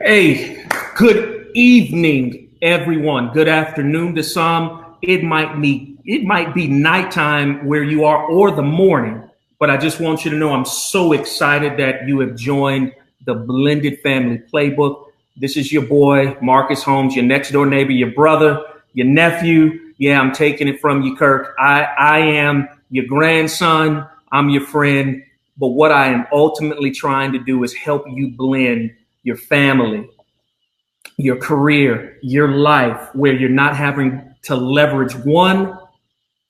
Hey, good evening, everyone. Good afternoon to some. It might be nighttime where you are or the morning, but I just want you to know I'm so excited that you have joined the Blended Family Playbook. This is your boy, Marcus Holmes, your next door neighbor, your brother, your nephew. Yeah, I'm taking it from you, Kirk. I am your grandson. I'm your friend. But what I am ultimately trying to do is help you blend your family, your career, your life, where you're not having to leverage one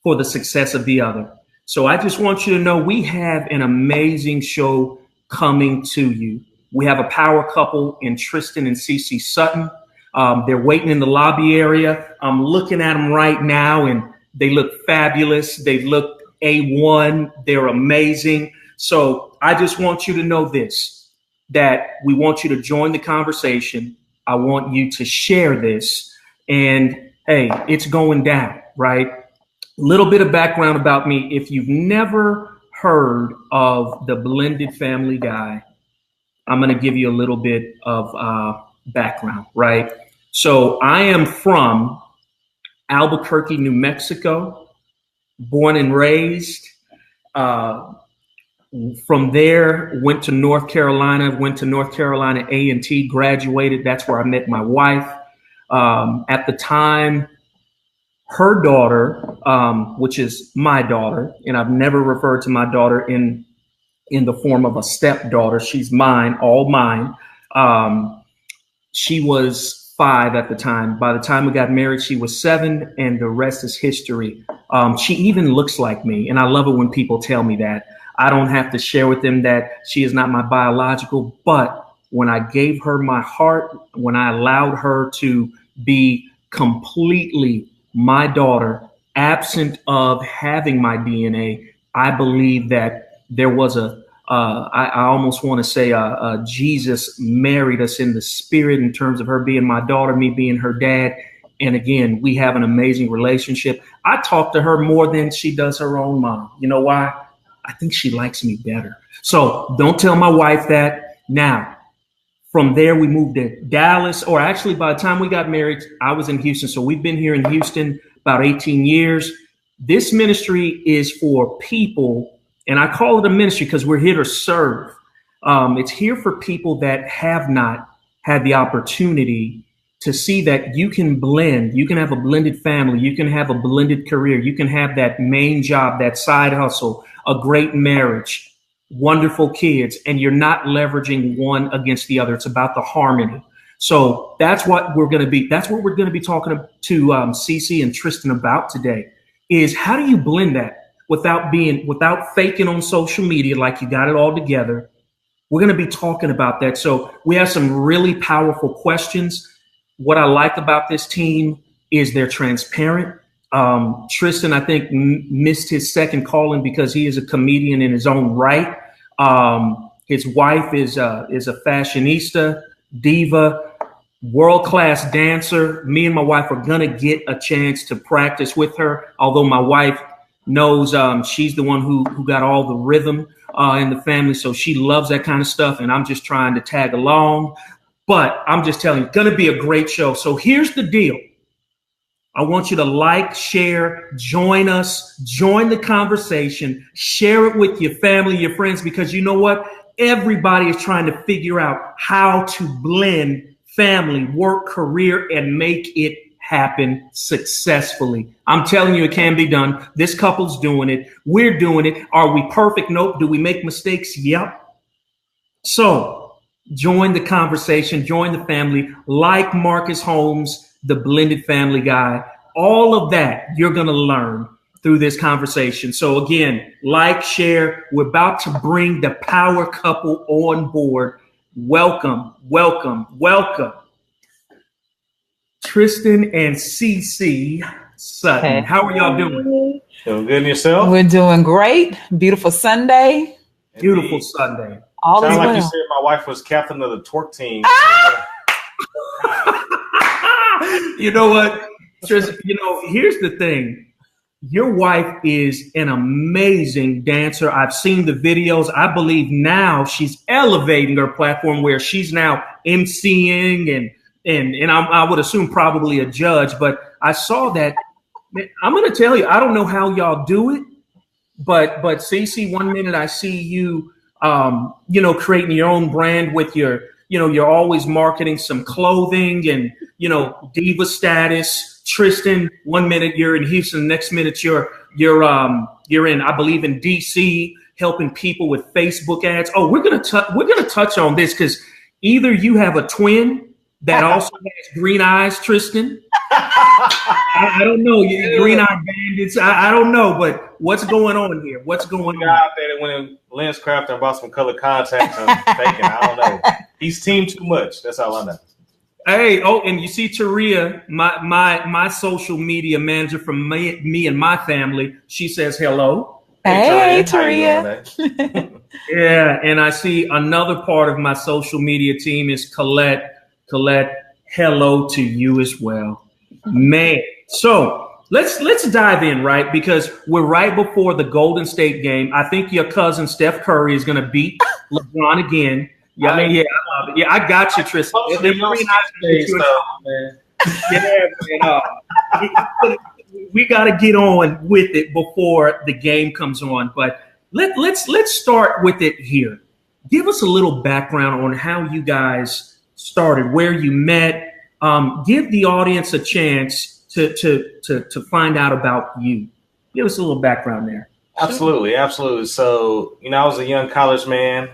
for the success of the other. So I just want you to know we have an amazing show coming to you. We have a power couple in Tristan and Cece Sutton. They're waiting in the lobby area. I'm looking at them right now, and they look fabulous. They look A1. They're amazing. So I just want you to know this, that we want you to join the conversation. I want you to share this. And hey, it's going down, right? A little bit of background about me. If you've never heard of the Blended Family Guy, I'm going to give you a little bit of background, right? So I am from Albuquerque, New Mexico, born and raised. From there, went to North Carolina A&T, graduated. That's where I met my wife. At the time, her daughter, which is my daughter, and I've never referred to my daughter in the form of a stepdaughter. She's mine, all mine. She was 5 at the time. By the time we got married, she was 7, and the rest is history. She even looks like me, and I love it when people tell me that. I don't have to share with them that she is not my biological, but when I gave her my heart, when I allowed her to be completely my daughter, absent of having my DNA, I believe that there was I almost want to say Jesus married us in the spirit in terms of her being my daughter, me being her dad. And again, we have an amazing relationship. I talk to her more than she does her own mom. You know why? I think she likes me better. So don't tell my wife that. Now, from there, we moved to Dallas, or actually by the time we got married, I was in Houston. So we've been here in Houston about 18 years. This ministry is for people, and I call it a ministry because we're here to serve. It's here for people that have not had the opportunity to see that you can blend. You can have a blended family. You can have a blended career. You can have that main job, that side hustle, a great marriage, wonderful kids, and you're not leveraging one against the other. It's about the harmony. So that's what we're going to be talking to Cece and Tristan about today, is how do you blend that without faking on social media like you got it all together. We're going to be talking about that. So we have some really powerful questions. What I like about this team is they're transparent. Tristan, I think, missed his second calling because he is a comedian in his own right. His wife is a fashionista, diva, world-class dancer. Me and my wife are going to get a chance to practice with her, although my wife knows she's the one who got all the rhythm in the family, so she loves that kind of stuff, and I'm just trying to tag along. But I'm just telling you, it's going to be a great show. So here's the deal. I want you to like, share, join us, join the conversation, share it with your family, your friends, because you know what? Everybody is trying to figure out how to blend family, work, career, and make it happen successfully. I'm telling you, it can be done. This couple's doing it. We're doing it. Are we perfect? Nope. Do we make mistakes? Yep. So join the conversation, join the family, like Marcus Holmes, the Blended Family Guy. All of that you're going to learn through this conversation. So again, like, share. We're about to bring the power couple on board. Welcome, welcome, welcome. Tristan and Cece Sutton. Hey. How are y'all doing? Doing good, and yourself? We're doing great. Beautiful Sunday. Beautiful Sunday. All Sounds like well. You said my wife was captain of the twerk team. You know what, Tristan? Here's the thing. your wife is an amazing dancer. I've seen the videos. I believe now she's elevating her platform where she's now emceeing and I would assume probably a judge. But I saw that. I'm going to tell you, I don't know how y'all do it, but Cece, one minute I see you, creating your own brand with you're always marketing some clothing and, diva status. Tristan, one minute you're in Houston, next minute you're in, I believe, in DC, helping people with Facebook ads. Oh, we're gonna touch on this because either you have a twin that also has green eyes, Tristan. I don't know, green eye bandits. I don't know, but what's going on here? What's going on? Out there that went in lens craft and bought some color contacts and faking. I don't know. He's teamed too much. That's all I know. Hey, and you see Taria, my social media manager from me and my family. She says hello. Hey, Taria. Yeah, and I see another part of my social media team is Colette. Colette, hello to you as well, man. So let's dive in, right? Because we're right before the Golden State game. I think your cousin Steph Curry is going to beat LeBron again. Yeah, I got you, Tristan. We got to get on with it before the game comes on. But let's start with it here. Give us a little background on how you guys started, where you met. Give the audience a chance to find out about you. Give us a little background there. Absolutely. So, I was a young college man.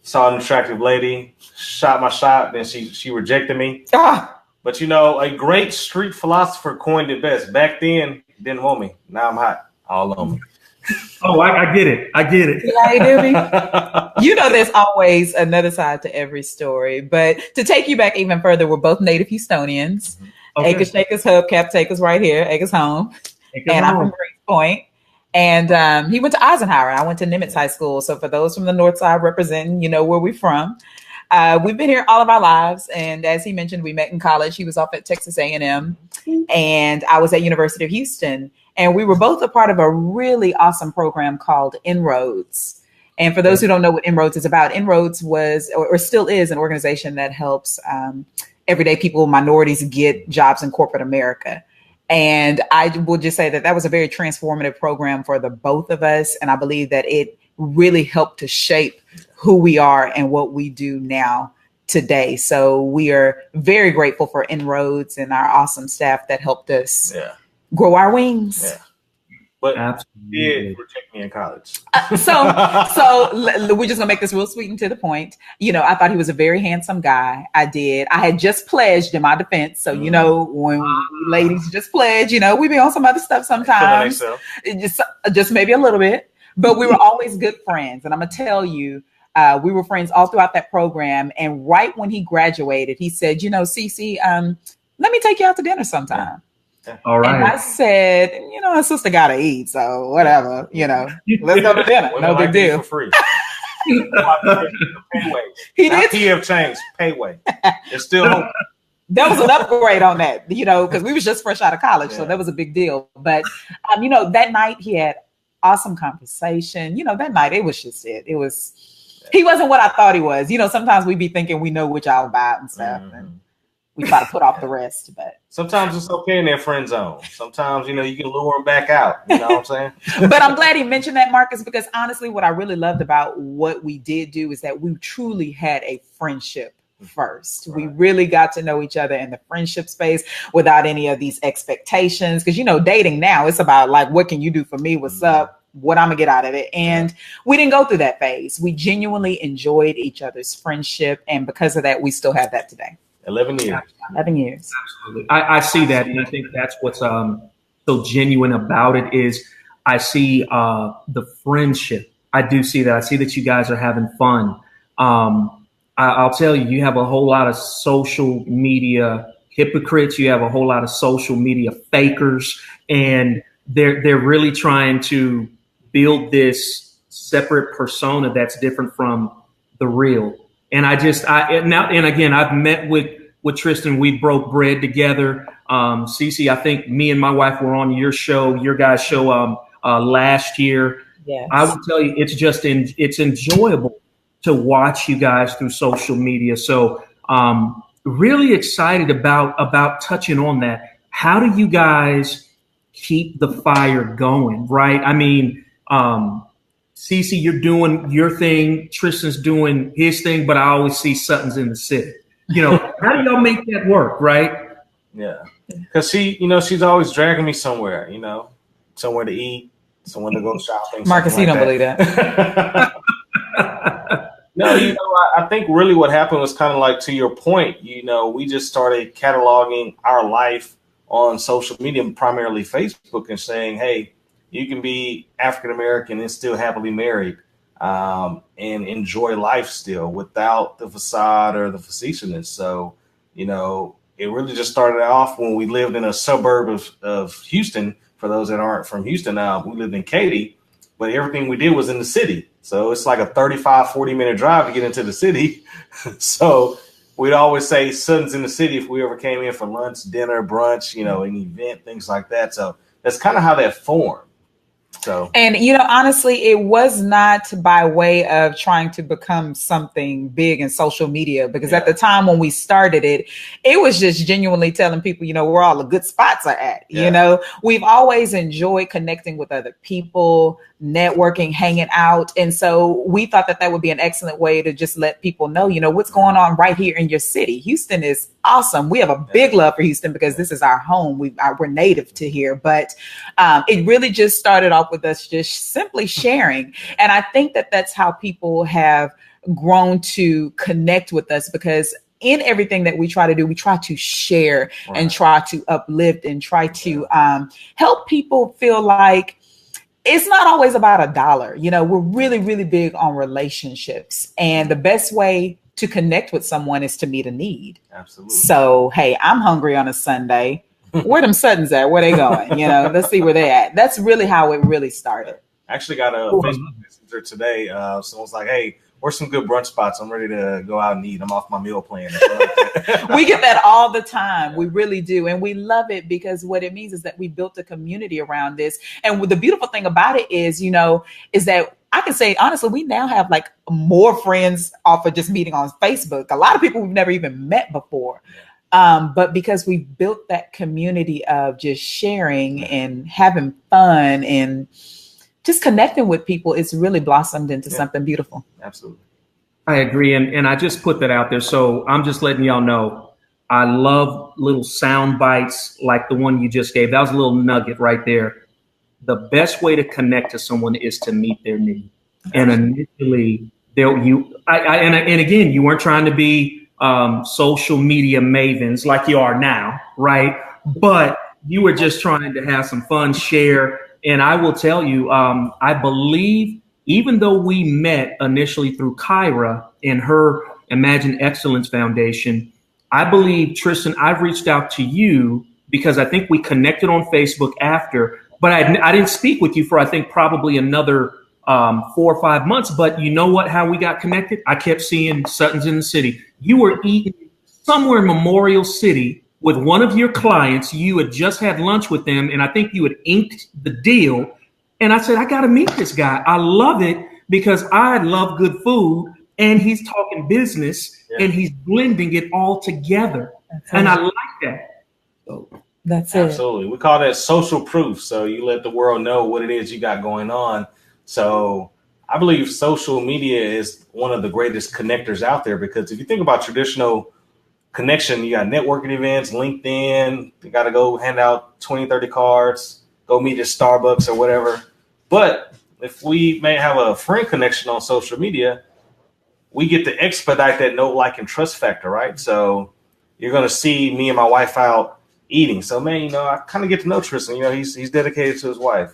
Saw an attractive lady, shot my shot, then she rejected me. But a great street philosopher coined it best. Back then, didn't want me. Now I'm hot, all on me. Oh, I get it. Yeah, there's always another side to every story. But to take you back even further, we're both native Houstonians. Okay. Acres, Shakers, Hubcap, take us right here. Acres home. I'm from Greens Point. And he went to Eisenhower. I went to Nimitz High School. So for those from the North Side representing, where we're from. We've been here all of our lives. And as he mentioned, we met in college. He was off at Texas A&M. And I was at University of Houston. And we were both a part of a really awesome program called Inroads. And for those who don't know what Inroads is about, Inroads was or still is an organization that helps everyday people, minorities, get jobs in corporate America. And I will just say that was a very transformative program for the both of us. And I believe that it really helped to shape who we are and what we do now today. So we are very grateful for Inroads and our awesome staff that helped us grow our wings. Yeah. But did reject me in college. So we're just gonna make this real sweet and to the point. I thought he was a very handsome guy. I had just pledged in my defense. So when ladies just pledge, we be on some other stuff sometimes. Just maybe a little bit. But we were always good friends. And I'm gonna tell you, we were friends all throughout that program. And right when he graduated, he said, Cece, let me take you out to dinner sometime. All right. And I said, a sister gotta eat, so whatever, let's go to dinner. No big deal. For free. He did. PF changed payway. It's still home. That was an upgrade on that, because we was just fresh out of college, so that was a big deal. But that night he had awesome conversation. That night it was just it. It was he wasn't what I thought he was. Sometimes we be thinking we know what y'all about and stuff. And we try to put off the rest, but sometimes it's okay in their friend zone. Sometimes, you can lure them back out. You know what I'm saying? But I'm glad he mentioned that, Marcus, because honestly, what I really loved about what we did do is that we truly had a friendship first. Right. We really got to know each other in the friendship space without any of these expectations. Because, dating now, it's about like, what can you do for me? What's up? What I'm gonna get out of it. And we didn't go through that phase. We genuinely enjoyed each other's friendship. And because of that, we still have that today. 11 years. 11 years. Absolutely. I see that. And I think that's what's so genuine about it is I see the friendship. I do see that. I see that you guys are having fun. I'll tell you, you have a whole lot of social media hypocrites. You have a whole lot of social media fakers, and they're really trying to build this separate persona that's different from the real. And again, I've met with with Tristan. We broke bread together. Cece, I think me and my wife were on your show, your guys' show last year. Yes. I will tell you, it's enjoyable to watch you guys through social media. So really excited about touching on that. How do you guys keep the fire going, right? I mean, Cece, you're doing your thing. Tristan's doing his thing, but I always see Suttons in the city. You know, how do y'all make that work, right? Yeah, because she's always dragging me somewhere, somewhere to eat, somewhere to go shopping. Marcus, you don't believe that. No, I think really what happened was kind of like, to your point, we just started cataloging our life on social media, primarily Facebook, and saying, hey, you can be African-American and still happily married and enjoy life still without the facade or the facetiousness. So, it really just started off when we lived in a suburb of Houston. For those that aren't from Houston now, we lived in Katy, but everything we did was in the city. So it's like a 40-minute drive to get into the city. So we'd always say Suttons in the city if we ever came in for lunch, dinner, brunch, an event, things like that. So that's kind of how that formed. So, and honestly, it was not by way of trying to become something big in social media, because at the time when we started it was just genuinely telling people, where all the good spots are at. We've always enjoyed connecting with other people, networking, hanging out. And so we thought that would be an excellent way to just let people know, what's going on right here in your city. Houston is awesome. We have a big love for Houston because this is our home. We're native to here, but it really just started off with us just simply sharing. And I think that's how people have grown to connect with us, because in everything that we try to do, we try to share and try to uplift and try to help people feel like it's not always about a dollar. We're really, really big on relationships, and the best way to connect with someone is to meet a need. Absolutely. So, hey, I'm hungry on a Sunday. Where them Suttons at? Where they going? Let's see where they at. That's really how it really started. I actually got a Facebook messenger today. Someone's like, hey, where's some good brunch spots? I'm ready to go out and eat. I'm off my meal plan. We get that all the time. We really do. And we love it, because what it means is that we built a community around this. And the beautiful thing about it is, is that I can say, honestly, we now have like more friends off of just meeting on Facebook. A lot of people we've never even met before. But because we built that community of just sharing and having fun and just connecting with people, it's really blossomed into something beautiful. Absolutely. I agree. And I just put that out there. So I'm just letting y'all know, I love little sound bites like the one you just gave. That was a little nugget right there. The best way to connect to someone is to meet their need. And initially, and again, you weren't trying to be social media mavens like you are now, right? But you were just trying to have some fun, share. And I will tell you, I believe, even though we met initially through Kyra and her Imagine Excellence Foundation, I believe, Tristan, I've reached out to you because I think we connected on Facebook after, but I didn't speak with you for, I think, probably another 4 or 5 months. But you know what, how we got connected? I kept seeing Suttons in the city. You were eating somewhere in Memorial City with one of your clients. You had just had lunch with them, and I think you had inked the deal. And I said, I got to meet this guy. I love it because I love good food, and he's talking business, and he's blending it all together. And I like that. So that's Absolutely. We call that social proof. So you let the world know what it is you got going on. So I believe social media is one of the greatest connectors out there, because if you think about traditional connection, you got networking events, LinkedIn, you got to go hand out 20, 30 cards, go meet at Starbucks or whatever. But if we may have a friend connection on social media, we get to expedite that know, like, and trust factor, right? So you're going to see me and my wife out eating. So, man, I kind of get to know Tristan. He's dedicated to his wife.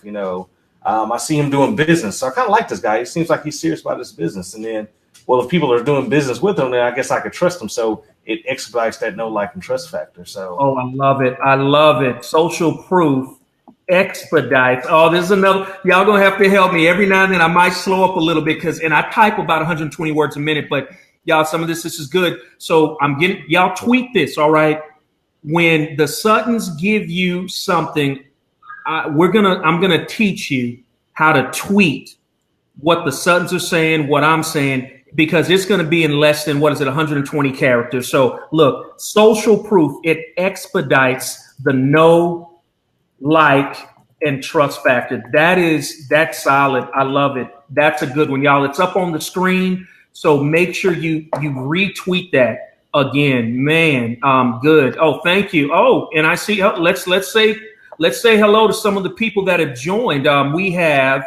I see him doing business. So I kind of like this guy. He seems like he's serious about his business. And then, well, if people are doing business with him, then I guess I could trust him. So it expedites that know, like, and trust factor. So, oh, I love it. I love it. Social proof expedites. Oh, this is another. Y'all gonna have to help me. Every now and then I might slow up a little bit and I type about 120 words a minute, but Y'all, some of this is good. So I'm getting, y'all tweet this, all right? When the Suttons give you something, I'm gonna teach you how to tweet what the Suttons are saying, what I'm saying, because it's going to be in less than, 120 characters. So look, social proof, it expedites the know, like, and trust factor. That's solid. I love it. That's a good one, y'all. It's up on the screen. So make sure you retweet that again, man. Good. Oh, thank you. Oh, and I see, let's say hello to some of the people that have joined. We have,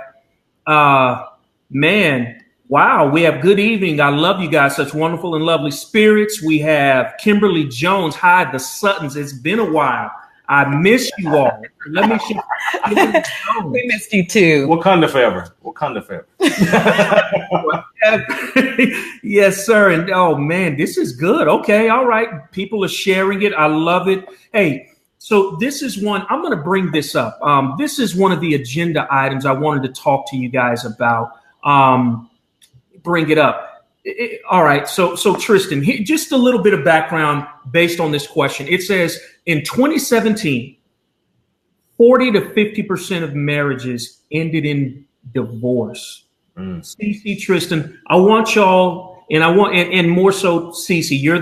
man, wow, we have good evening. I love you guys, such wonderful and lovely spirits. We have Kimberly Jones. Hi, the Suttons. It's been a while. I miss you all. Let me show We missed you too. Wakanda forever. Wakanda forever. Yes, sir. And oh man, this is good. Okay, all right. People are sharing it. I love it. Hey, so this is one, I'm going to bring this up. This is one of the agenda items I wanted to talk to you guys about. Bring it up. All right. So Tristan, just a little bit of background based on this question. It says in 2017, 40 to 50% of marriages ended in divorce. CC, Tristan, I want y'all, and more so, CC, you're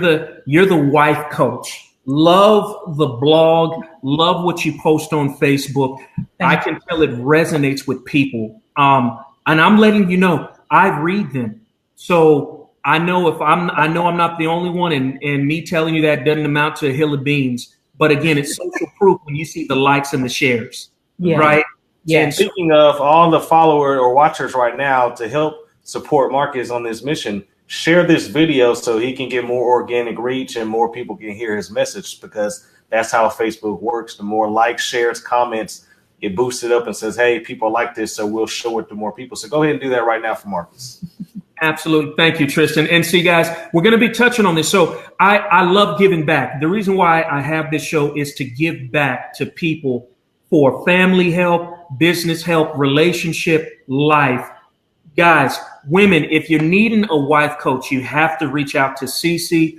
the wife coach. Love the blog. Love what you post on Facebook. I can tell it resonates with people. And I'm letting you know, I read them. So I know I'm not the only one, and me telling you that doesn't amount to a hill of beans. But again, it's social proof when you see the likes and the shares, right? Yeah. And speaking of all the followers or watchers right now, to help support Marcus on this mission, share this video so he can get more organic reach and more people can hear his message, because that's how Facebook works. The more likes, shares, comments, it boosts it up and says, hey, people like this, so we'll show it to more people. So go ahead and do that right now for Marcus. Absolutely. Thank you, Tristan. And see, guys, we're going to be touching on this. So I love giving back. The reason why I have this show is to give back to people for family help, business help, relationship, life. Guys, women, if you're needing a wife coach, you have to reach out to CC.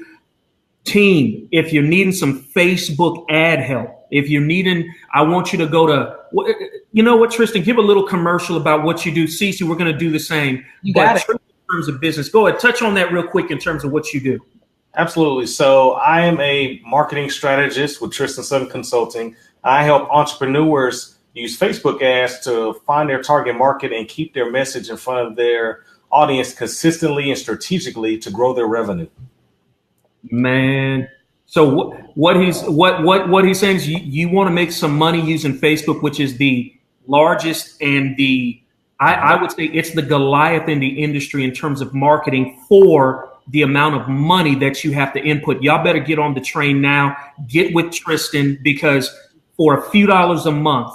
Team, if you're needing some Facebook ad help, if you're needing, I want you to go to, you know what, Tristan, give a little commercial about what you do. CC, we're going to do the same. You got it. In terms of business, go ahead, touch on that real quick in terms of what you do. Absolutely. So I am a marketing strategist with Tristan Sutton Consulting. I help entrepreneurs use Facebook ads to find their target market and keep their message in front of their audience consistently and strategically to grow their revenue. Man, so what he's saying is you want to make some money using Facebook, which is the largest and I would say it's the Goliath in the industry in terms of marketing for the amount of money that you have to input. Y'all better get on the train now. Get with Tristan, because for a few dollars a month,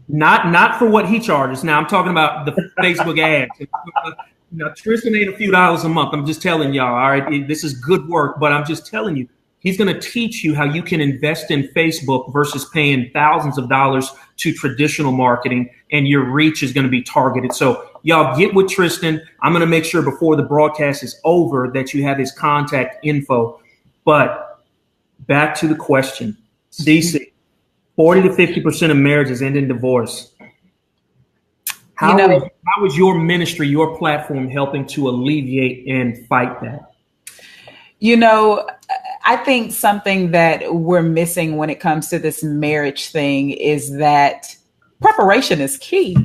not for what he charges. Now I'm talking about the Facebook ads. Now Tristan ain't a few dollars a month. I'm just telling y'all. All right, this is good work, but I'm just telling you, he's going to teach you how you can invest in Facebook versus paying thousands of dollars to traditional marketing, and your reach is going to be targeted. So y'all get with Tristan. I'm going to make sure before the broadcast is over that you have his contact info. But back to the question, CC, 40 to 50% of marriages end in divorce. How is your ministry, your platform helping to alleviate and fight that? You know, I think something that we're missing when it comes to this marriage thing is that preparation is key.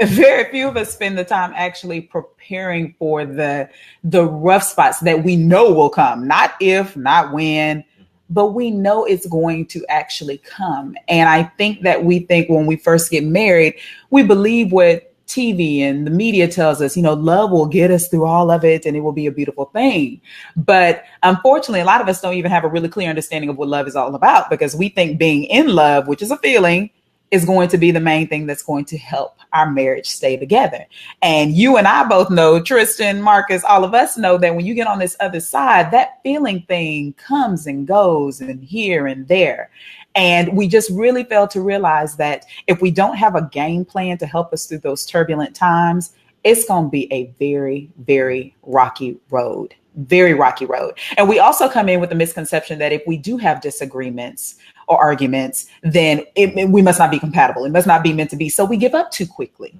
Very few of us spend the time actually preparing for the rough spots that we know will come. Not if, not when, but we know it's going to actually come. And I think that we think when we first get married, we believe what TV and the media tells us, love will get us through all of it and it will be a beautiful thing. But unfortunately, a lot of us don't even have a really clear understanding of what love is all about, because we think being in love, which is a feeling, is going to be the main thing that's going to help our marriage stay together. And you and I both know, Tristan, Marcus, all of us know that when you get on this other side, that feeling thing comes and goes and here and there. And we just really fail to realize that if we don't have a game plan to help us through those turbulent times, it's going to be a very, very rocky road. Very rocky road. And we also come in with the misconception that if we do have disagreements or arguments, then we must not be compatible. It must not be meant to be. So we give up too quickly.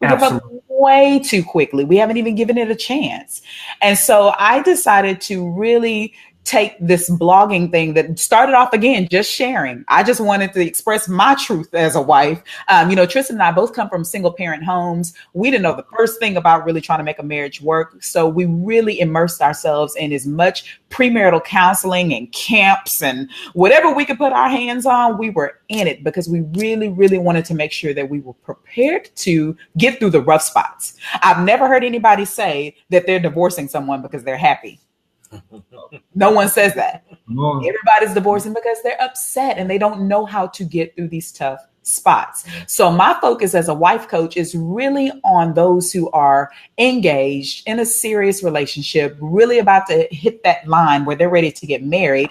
We give up way too quickly. We haven't even given it a chance. And so I decided to really take this blogging thing that started off again, just sharing. I just wanted to express my truth as a wife. Tristan and I both come from single parent homes. We didn't know the first thing about really trying to make a marriage work. So we really immersed ourselves in as much premarital counseling and camps and whatever we could put our hands on, we were in it because we really, really wanted to make sure that we were prepared to get through the rough spots. I've never heard anybody say that they're divorcing someone because they're happy. No one says that. Everybody's divorcing because they're upset and they don't know how to get through these tough spots. So my focus as a wife coach is really on those who are engaged in a serious relationship, really about to hit that line where they're ready to get married.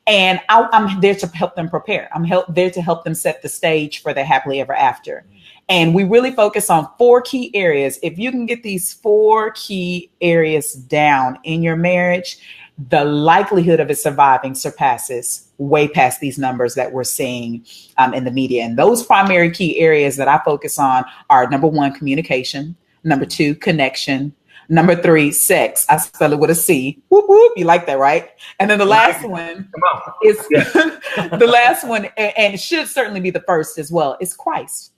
And I'm there to help them prepare. I'm there to help them set the stage for their happily ever after. And we really focus on 4 key areas. If you can get these 4 key areas down in your marriage, the likelihood of it surviving surpasses way past these numbers that we're seeing in the media. And those primary key areas that I focus on are number 1, communication. Number 2, connection. Number 3, sex. I spell it with a C. Whoop, whoop. You like that, right? And then the last one is the last one, and it should certainly be the first as well, is Christ.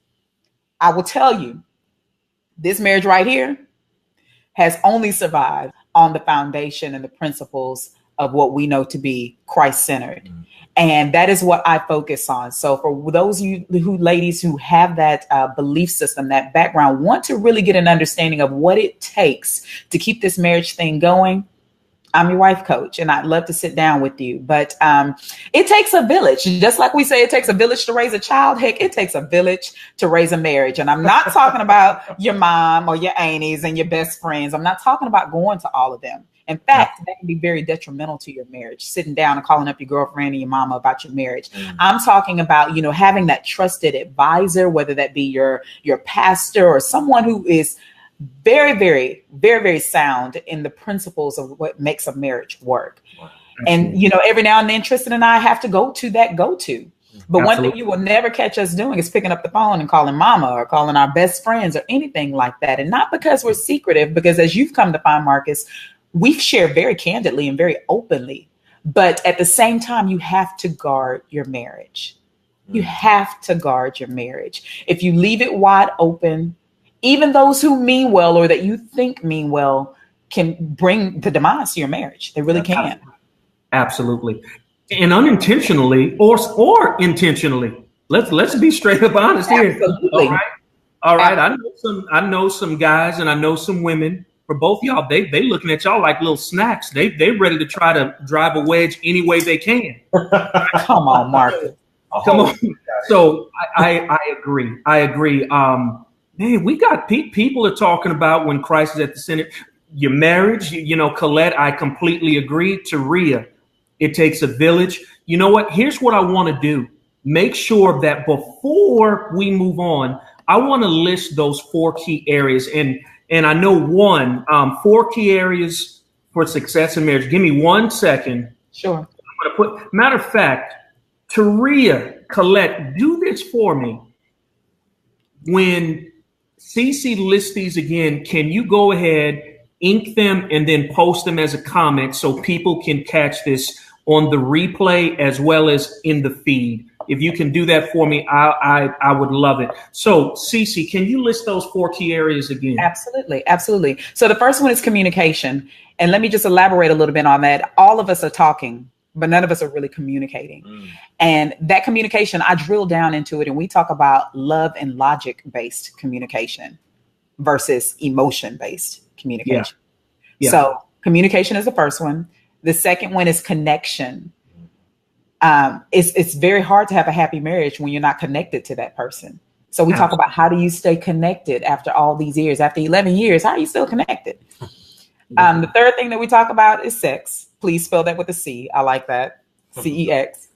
I will tell you, this marriage right here has only survived on the foundation and the principles of what we know to be Christ-centered. Mm-hmm. And that is what I focus on. So for those of you ladies who have that belief system, that background, want to really get an understanding of what it takes to keep this marriage thing going, I'm your wife coach, and I'd love to sit down with you. But it takes a village. Just like we say, it takes a village to raise a child. Heck, it takes a village to raise a marriage. And I'm not talking about your mom or your aunties and your best friends. I'm not talking about going to all of them. In fact, that can be very detrimental to your marriage, sitting down and calling up your girlfriend and your mama about your marriage. Mm. I'm talking about, having that trusted advisor, whether that be your pastor or someone who is very, very, very, very sound in the principles of what makes a marriage work. Wow. And, every now and then Tristan and I have to go to that go-to. But Absolutely. One thing you will never catch us doing is picking up the phone and calling mama or calling our best friends or anything like that. And not because we're secretive, because as you've come to find, Marcus, we share very candidly and very openly. But at the same time, you have to guard your marriage. You have to guard your marriage. If you leave it wide open, even those who mean well or that you think mean well can bring the demise to your marriage. They really can. Absolutely. And unintentionally or intentionally. Let's be straight up honest here. Absolutely. All right. I know some guys and I know some women. For both y'all, they looking at y'all like little snacks. They ready to try to drive a wedge any way they can. Come on, Marcus. Come on. So I agree. Man, we got people are talking about when Christ is at the center. Your marriage, Colette, I completely agree. Taria, it takes a village. You know what? Here's what I want to do. Make sure that before we move on, I want to list those 4 key areas. And I know 4 key areas for success in marriage. Give me 1 second. Sure. I'm going to matter of fact, Taria, Colette, do this for me. When Cece lists these again, can you go ahead, ink them, and then post them as a comment so people can catch this on the replay as well as in the feed? If you can do that for me, I would love it. So, Cece, can you list those 4 key areas again? Absolutely. Absolutely. So the first one is communication. And let me just elaborate a little bit on that. All of us are talking, but none of us are really communicating. And that communication, I drill down into it, and we talk about love and logic-based communication versus emotion-based communication. Yeah. So communication is the first one. The second one is connection. It's very hard to have a happy marriage when you're not connected to that person. So we talk about how do you stay connected after all these years, after 11 years, how are you still connected? The third thing that we talk about is sex. Please spell that with a C. I like that. CEX.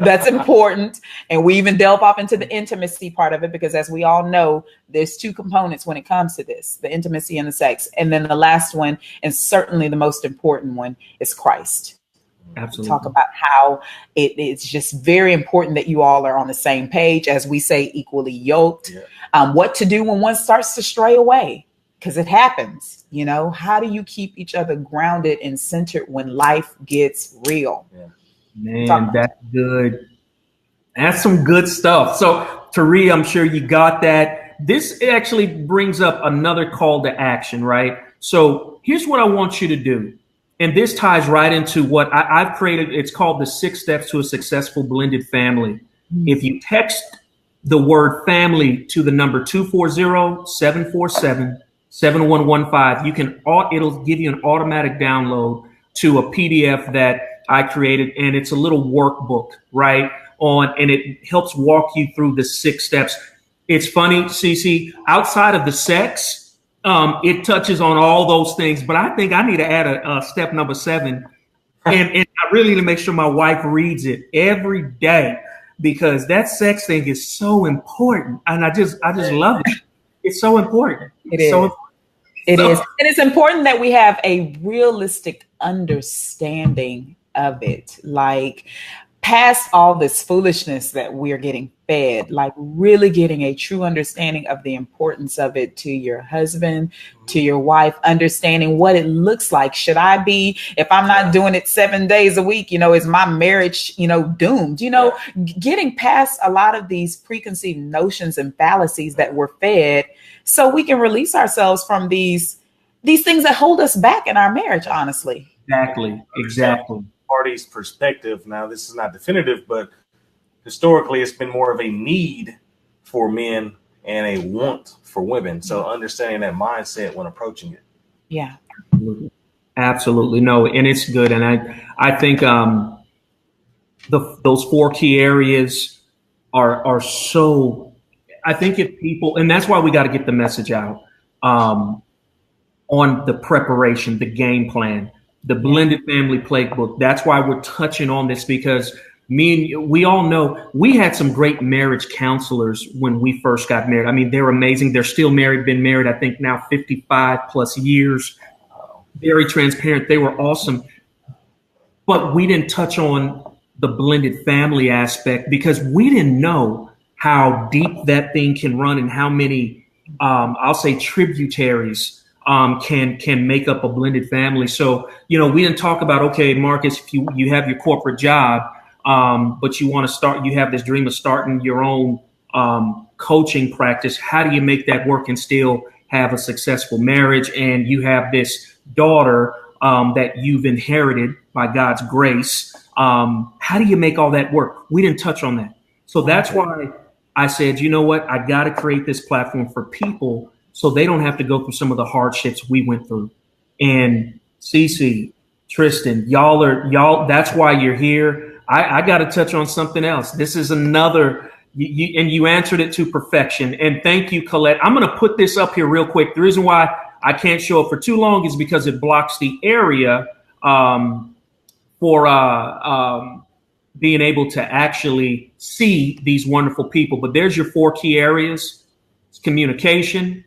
That's important. And we even delve off into the intimacy part of it, because as we all know, there's two components when it comes to this, the intimacy and the sex. And then the last one, and certainly the most important one, is Christ. Absolutely. Talk about how it's just very important that you all are on the same page, as we say, equally yoked. Yeah. What to do when one starts to stray away, because it happens. You know, how do you keep each other grounded and centered when life gets real? Yeah. Man, that's good. That's some good stuff. So, Tari, I'm sure you got that. This actually brings up another call to action, right? So here's what I want you to do. And this ties right into what I've created. It's called the 6 Steps to a Successful Blended Family. Mm-hmm. If you text the word family to the number 240-747-7115, it'll give you an automatic download to a PDF that I created, and it's a little workbook, right? And it helps walk you through the 6 steps. It's funny, Cece, outside of the sex, it touches on all those things, but I think I need to add a step number 7. And I really need to make sure my wife reads it every day, because that sex thing is so important. And I just love it. It's so important. It is. It is. And it's important that we have a realistic understanding of it, like past all this foolishness that we're getting fed, like really getting a true understanding of the importance of it to your husband, to your wife, understanding what it looks like. Should I be, if I'm not doing it 7 days a week, is my marriage, doomed, getting past a lot of these preconceived notions and fallacies that we're fed, so we can release ourselves from these things that hold us back in our marriage, honestly. Exactly. Party's perspective. Now, this is not definitive, but historically, it's been more of a need for men and a want for women. So understanding that mindset when approaching it. Yeah. Absolutely. No, and it's good. And I think those 4 key areas are so, I think if people, and that's why we got to get the message out on the preparation, the game plan, the blended family playbook. That's why we're touching on this, because we all know we had some great marriage counselors when we first got married. I mean, they're amazing. They're still married, been married, I think now 55 plus years. Very transparent. They were awesome. But we didn't touch on the blended family aspect, because we didn't know how deep that thing can run and how many, I'll say, tributaries can make up a blended family. So, we didn't talk about, okay, Marcus, if you have your corporate job, but you want to you have this dream of starting your own coaching practice. How do you make that work and still have a successful marriage? And you have this daughter that you've inherited by God's grace. How do you make all that work? We didn't touch on that. So that's why I said, you know what? I got to create this platform for people so they don't have to go through some of the hardships we went through. And Cece, Tristan, y'all, that's why you're here. I got to touch on something else. This is another, and you answered it to perfection. And thank you, Colette. I'm going to put this up here real quick. The reason why I can't show it for too long is because it blocks the area for being able to actually see these wonderful people. But there's your 4 key areas. It's communication,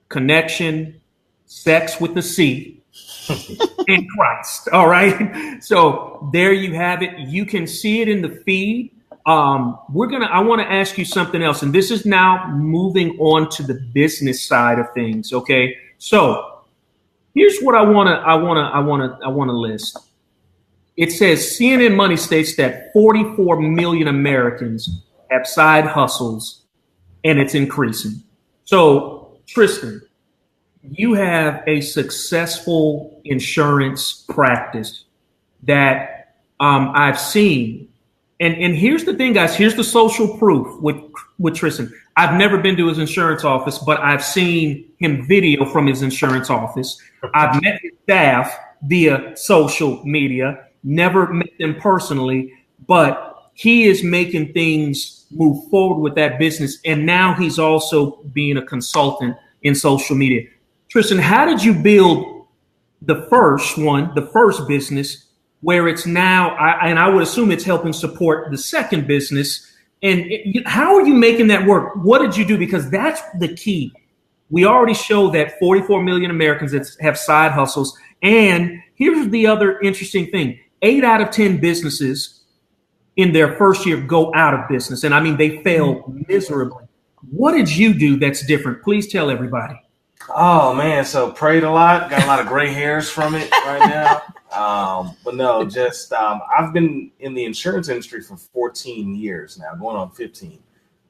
connection, sex with the C, and Christ. All right. So there you have it. You can see it in the feed. I want to ask you something else. And this is now moving on to the business side of things. Okay. So here's what I want to list. It says CNN Money states that 44 million Americans have side hustles, and it's increasing. So, Tristan, you have a successful insurance practice that I've seen. And here's the thing, guys. Here's the social proof with Tristan. I've never been to his insurance office, but I've seen him video from his insurance office. I've met his staff via social media, never met them personally, but he is making things move forward with that business. And now he's also being a consultant in social media. Tristan, how did you build the first business where it's now, and I would assume it's helping support the second business. And how are you making that work? What did you do? Because that's the key. We already show that 44 million Americans have side hustles. And here's the other interesting thing. 8 out of 10 businesses in their first year go out of business. And I mean, they fail miserably. What did you do that's different? Please tell everybody. Oh man, so prayed a lot. Got a lot of gray hairs from it right now. But no, just I've been in the insurance industry for 14 years now, going on 15.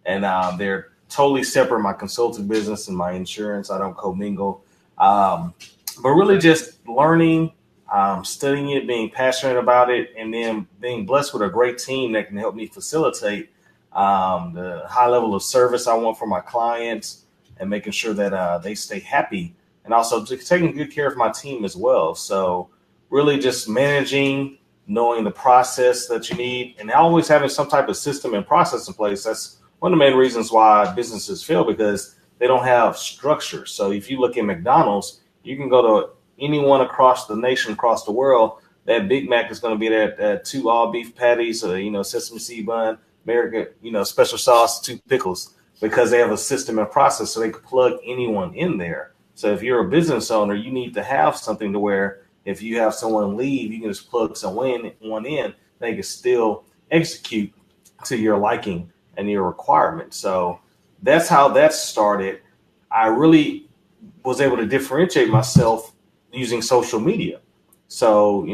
And they're totally separate, my consulting business and my insurance. I don't commingle. But really just learning, studying it, being passionate about it, and then being blessed with a great team that can help me facilitate the high level of service I want for my clients and making sure that they stay happy, and also just taking good care of my team as well. So really just managing, knowing the process that you need, and always having some type of system and process in place. That's one of the main reasons why businesses fail, because they don't have structure. So if you look at McDonald's, you can go to anyone across the nation, across the world, that Big Mac is going to be that 2 all beef patties, sesame seed bun, American, special sauce, 2 pickles, because they have a system and process so they can plug anyone in there. So if you're a business owner, you need to have something to where if you have someone leave, you can just plug someone in, they can still execute to your liking and your requirement. So that's how that started. I really was able to differentiate myself using social media. So,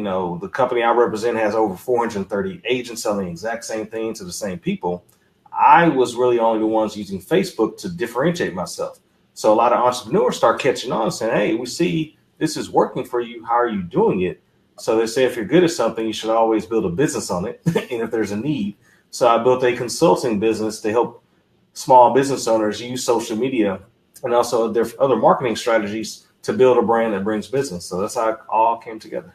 the company I represent has over 430 agents selling the exact same thing to the same people. I was really only the ones using Facebook to differentiate myself. So a lot of entrepreneurs start catching on, saying, hey, we see this is working for you. How are you doing it? So they say, if you're good at something, you should always build a business on it. And if there's a need. So I built a consulting business to help small business owners use social media and also their other marketing strategies to build a brand that brings business. So that's how it all came together.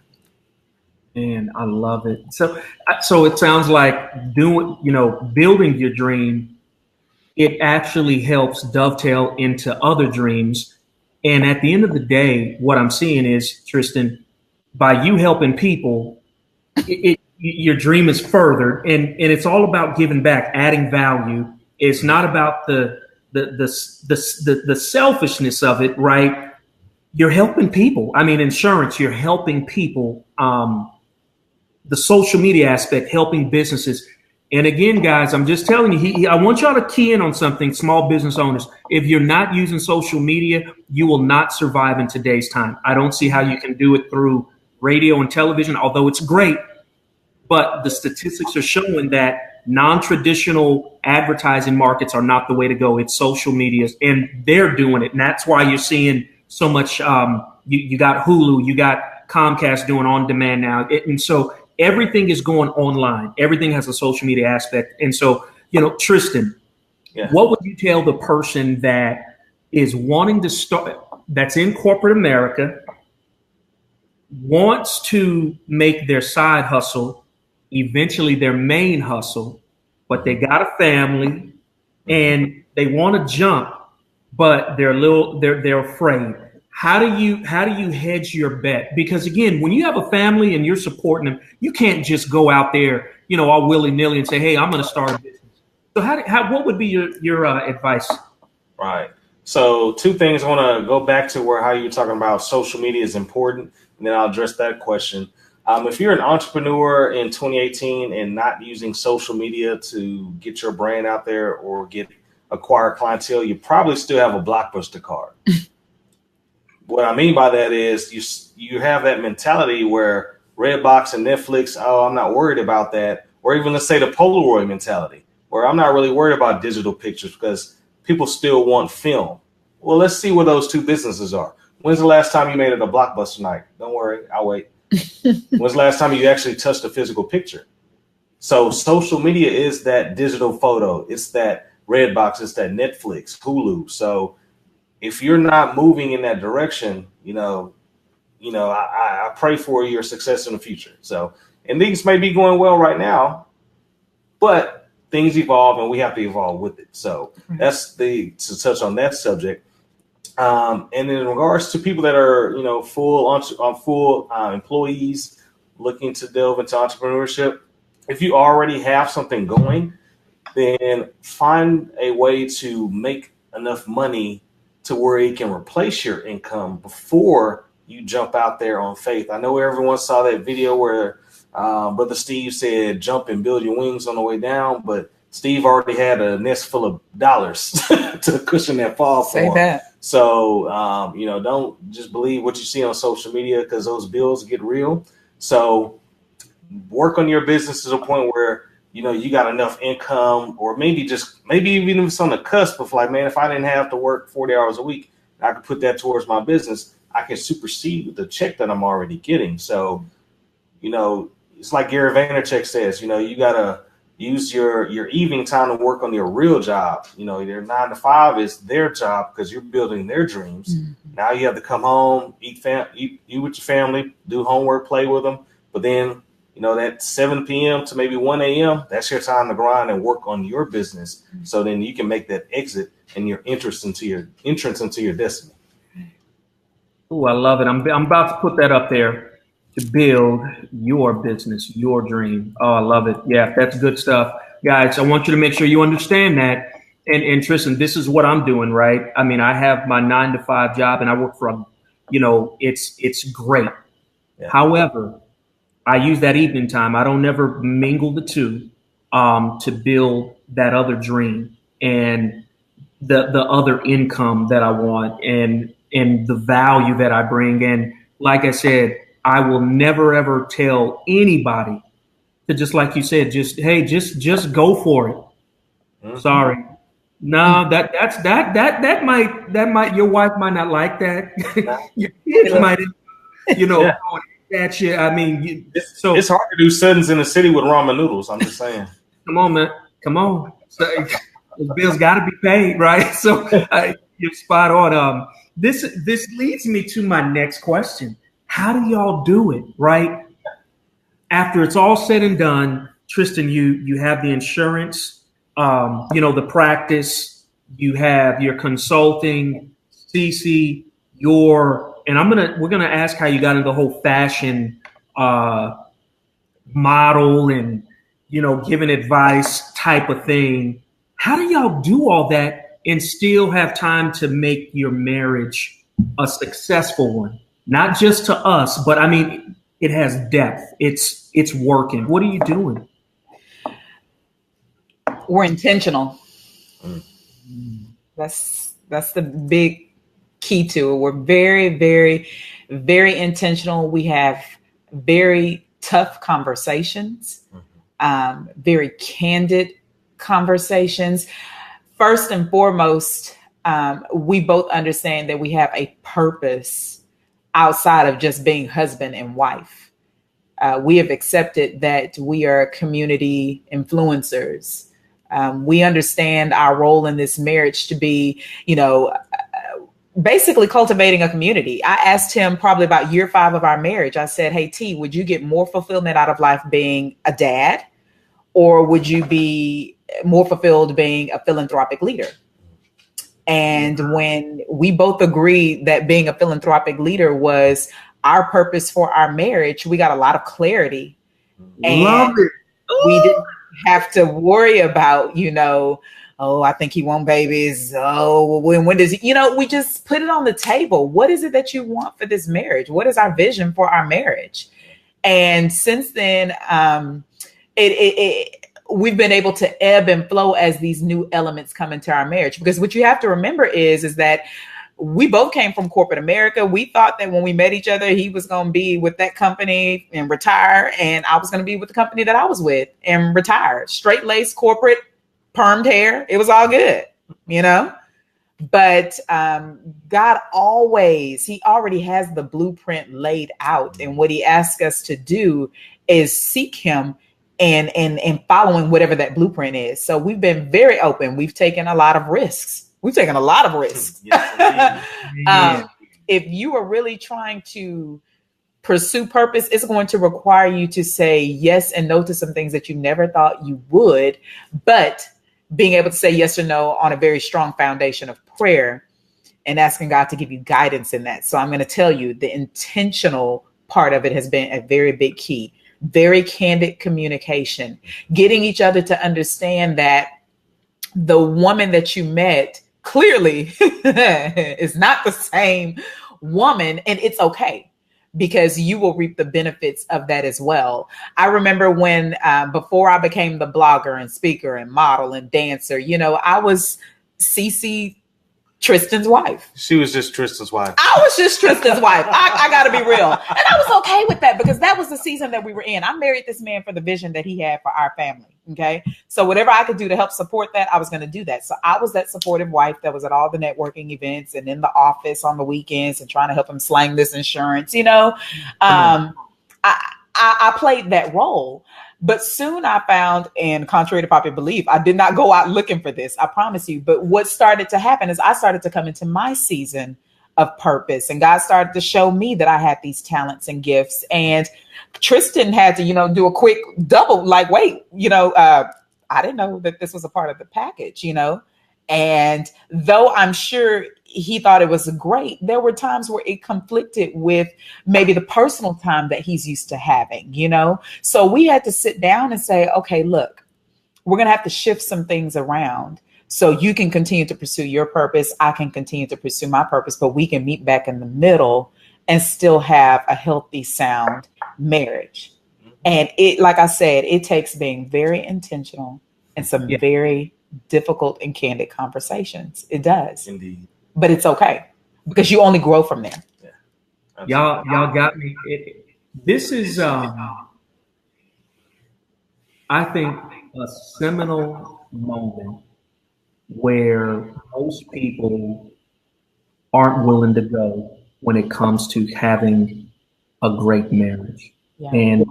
Man, I love it. So it sounds like building your dream, it actually helps dovetail into other dreams. And at the end of the day, what I'm seeing is, Tristan, by you helping people, your dream is furthered, and it's all about giving back, adding value. It's not about the selfishness of it, right? You're helping people. I mean, insurance, you're helping people. The social media aspect, helping businesses. And again, guys, I'm just telling you, I want y'all to key in on something, small business owners. If you're not using social media, you will not survive in today's time. I don't see how you can do it through radio and television, although it's great. But the statistics are showing that non-traditional advertising markets are not the way to go. It's social media, and they're doing it. And that's why you're seeing so much. You got Hulu, you got Comcast doing on demand now. And so everything is going online. Everything has a social media aspect. And so, Tristan, What would you tell the person that is wanting to start, that's in corporate America, wants to make their side hustle eventually their main hustle, but they got a family and they want to jump, but they're afraid. How do you hedge your bet? Because again, when you have a family and you're supporting them, you can't just go out there, all willy-nilly and say, hey, I'm going to start a business. So what would be your advice? Right. So 2 things. I want to go back to how you were talking about social media is important, and then I'll address that question. If you're an entrepreneur in 2018 and not using social media to get your brand out there or acquire clientele, you probably still have a Blockbuster card. What I mean by that is you have that mentality where Redbox and Netflix, I'm not worried about that. Or even let's say the Polaroid mentality, where I'm not really worried about digital pictures because people still want film. Well, let's see where those 2 businesses are. When's the last time you made it a Blockbuster night? Don't worry, I'll wait. When's the last time you actually touched a physical picture? So social media is that digital photo. It's that Redbox. It's that Netflix, Hulu. So if you're not moving in that direction, I pray for your success in the future. So, and things may be going well right now, but things evolve and we have to evolve with it. So that's to touch on that subject. And in regards to people that are, full employees, looking to delve into entrepreneurship, if you already have something going, then find a way to make enough money to where it can replace your income before you jump out there on faith. I know everyone saw that video where Brother Steve said, jump and build your wings on the way down, but Steve already had a nest full of dollars to cushion that fall for him. That. So, don't just believe what you see on social media, because those bills get real. So work on your business to the point where, you got enough income, or maybe even if it's on the cusp of like, man, if I didn't have to work 40 hours a week, I could put that towards my business. I can supersede the check that I'm already getting. So, it's like Gary Vaynerchuk says, you got to use your evening time to work on your real job. Their 9 to 5 is their job because you're building their dreams. Mm-hmm. Now you have to come home, eat with your family, do homework, play with them. But then, that 7 p.m. to maybe 1 a.m., that's your time to grind and work on your business. Mm-hmm. So then you can make that exit and your entrance into your destiny. Oh, I love it. I'm about to put that up there. To build your business, your dream. Oh, I love it. Yeah, that's good stuff. Guys, I want you to make sure you understand that. And Tristan, this is what I'm doing, right? I mean, I have my 9 to 5 job and I work from, it's great. Yeah. However, I use that evening time. I don't never mingle the two to build that other dream and the other income that I want and the value that I bring. And like I said, I will never, ever tell anybody to, just like you said, just go for it. Mm-hmm. Sorry. No, that might, your wife might not like that. Your kids might, yeah. That shit. I mean, it's hard to do Suttons in the city with ramen noodles. I'm just saying. Come on, man. Come on. So, the bills got to be paid, right? So you're spot on. This leads me to my next question. How do y'all do it, right? After it's all said and done, Tristan, you have the insurance, the practice, you have your consulting, CC, we're gonna ask how you got into the whole fashion model and giving advice type of thing. How do y'all do all that and still have time to make your marriage a successful one? Not just to us, but I mean, it has depth. It's working. What are you doing? We're intentional. That's the big key to it. We're very, very, very intentional. We have very tough conversations, very candid conversations. First and foremost, we both understand that we have a purpose outside of just being husband and wife. We have accepted that we are community influencers. We understand our role in this marriage to be, basically cultivating a community. I asked him probably about year 5 of our marriage. I said, hey, T, would you get more fulfillment out of life being a dad, or would you be more fulfilled being a philanthropic leader? And when we both agreed that being a philanthropic leader was our purpose for our marriage, we got a lot of clarity. Love it. We didn't have to worry about, I think he wants babies. Oh, when does he, we just put it on the table. What is it that you want for this marriage? What is our vision for our marriage? And since then, we've been able to ebb and flow as these new elements come into our marriage. Because what you have to remember is that we both came from corporate America. We thought that when we met each other, he was going to be with that company and retire, and I was going to be with the company that I was with and retire. Straight-laced, corporate, permed hair. It was all good, But God he already has the blueprint laid out. And what he asks us to do is seek him and following whatever that blueprint is. So we've been very open. We've taken a lot of risks. Yes, if you are really trying to pursue purpose, it's going to require you to say yes and no to some things that you never thought you would, but being able to say yes or no on a very strong foundation of prayer and asking God to give you guidance in that. So I'm going to tell you, the intentional part of it has been a very big key. Very candid communication, getting each other to understand that the woman that you met clearly is not the same woman, and it's okay, because you will reap the benefits of that as well. I remember when, before I became the blogger and speaker and model and dancer, I was Cece, Tristan's wife. She was just Tristan's wife. I was just Tristan's wife. I got to be real. And I was okay with that, because that was the season that we were in. I married this man for the vision that he had for our family. Okay. So whatever I could do to help support that, I was going to do that. So I was that supportive wife that was at all the networking events and in the office on the weekends and trying to help him slang this insurance, I played that role. But soon I found, and contrary to popular belief, I did not go out looking for this, I promise you. But what started to happen is I started to come into my season of purpose, and God started to show me that I had these talents and gifts. And Tristan had to, do a quick double, like, wait, I didn't know that this was a part of the package, And though I'm sure he thought it was great, there were times where it conflicted with maybe the personal time that he's used to having, So we had to sit down and say, okay, look, we're going to have to shift some things around so you can continue to pursue your purpose. I can continue to pursue my purpose, but we can meet back in the middle and still have a healthy, sound marriage. And it, like I said, it takes being very intentional and some very difficult and candid conversations. It does. Indeed. But it's okay, because you only grow from there. Yeah. Y'all got me. This is, I think, a seminal moment where most people aren't willing to go when it comes to having a great marriage. Yeah. And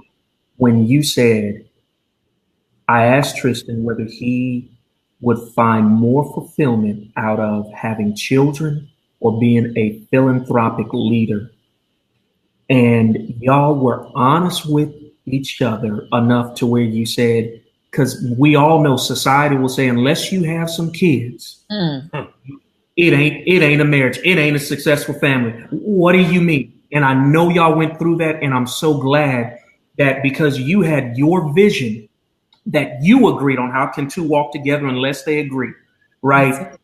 when you said, I asked Tristan whether he would find more fulfillment out of having children or being a philanthropic leader. And y'all were honest with each other enough to where you said, because we all know society will say, unless you have some kids, it ain't a marriage. It ain't a successful family. What do you mean? And I know y'all went through that. And I'm so glad that because you had your vision, that you agreed on how can two walk together unless they agree, right?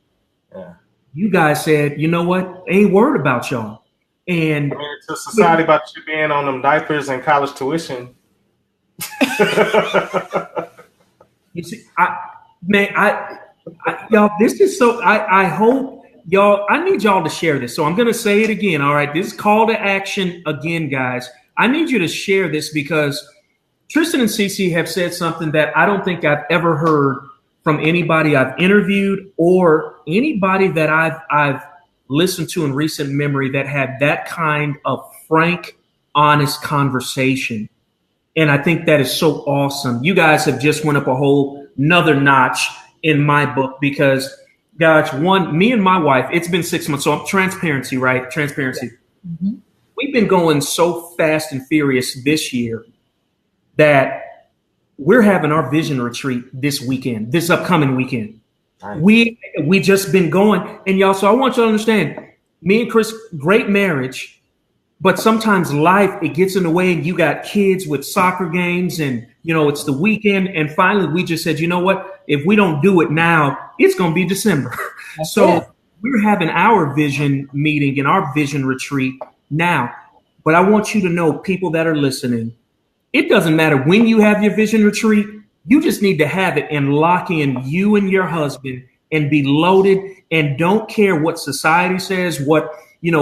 Yeah. You guys said, you know what? Ain't worried about y'all. And to society about you being on them diapers and college tuition. You see, y'all, this is so, I hope y'all, I need y'all to share this. So I'm going to say it again. All right. This is call to action again, guys. I need you to share this because Tristan and Cece have said something that I don't think I've ever heard from anybody I've interviewed or anybody that I've listened to in recent memory that had that kind of frank, honest conversation. And I think that is so awesome. You guys have just went up a whole nother notch in my book because, guys, one, me and my wife, it's been 6 months. So transparency, right? Transparency. Mm-hmm. We've been going so fast and furious this year that we're having our vision retreat this weekend, this upcoming weekend. Nice. We just been going. And y'all, so I want you to understand, me and Chris, great marriage, but sometimes life, it gets in the way and you got kids with soccer games and, it's the weekend. And finally, we just said, you know what, if we don't do it now, it's going to be December. So we're having our vision meeting and our vision retreat now. But I want you to know, people that are listening, it doesn't matter when you have your vision retreat. You just need to have it and lock in you and your husband and be loaded and don't care what society says, what,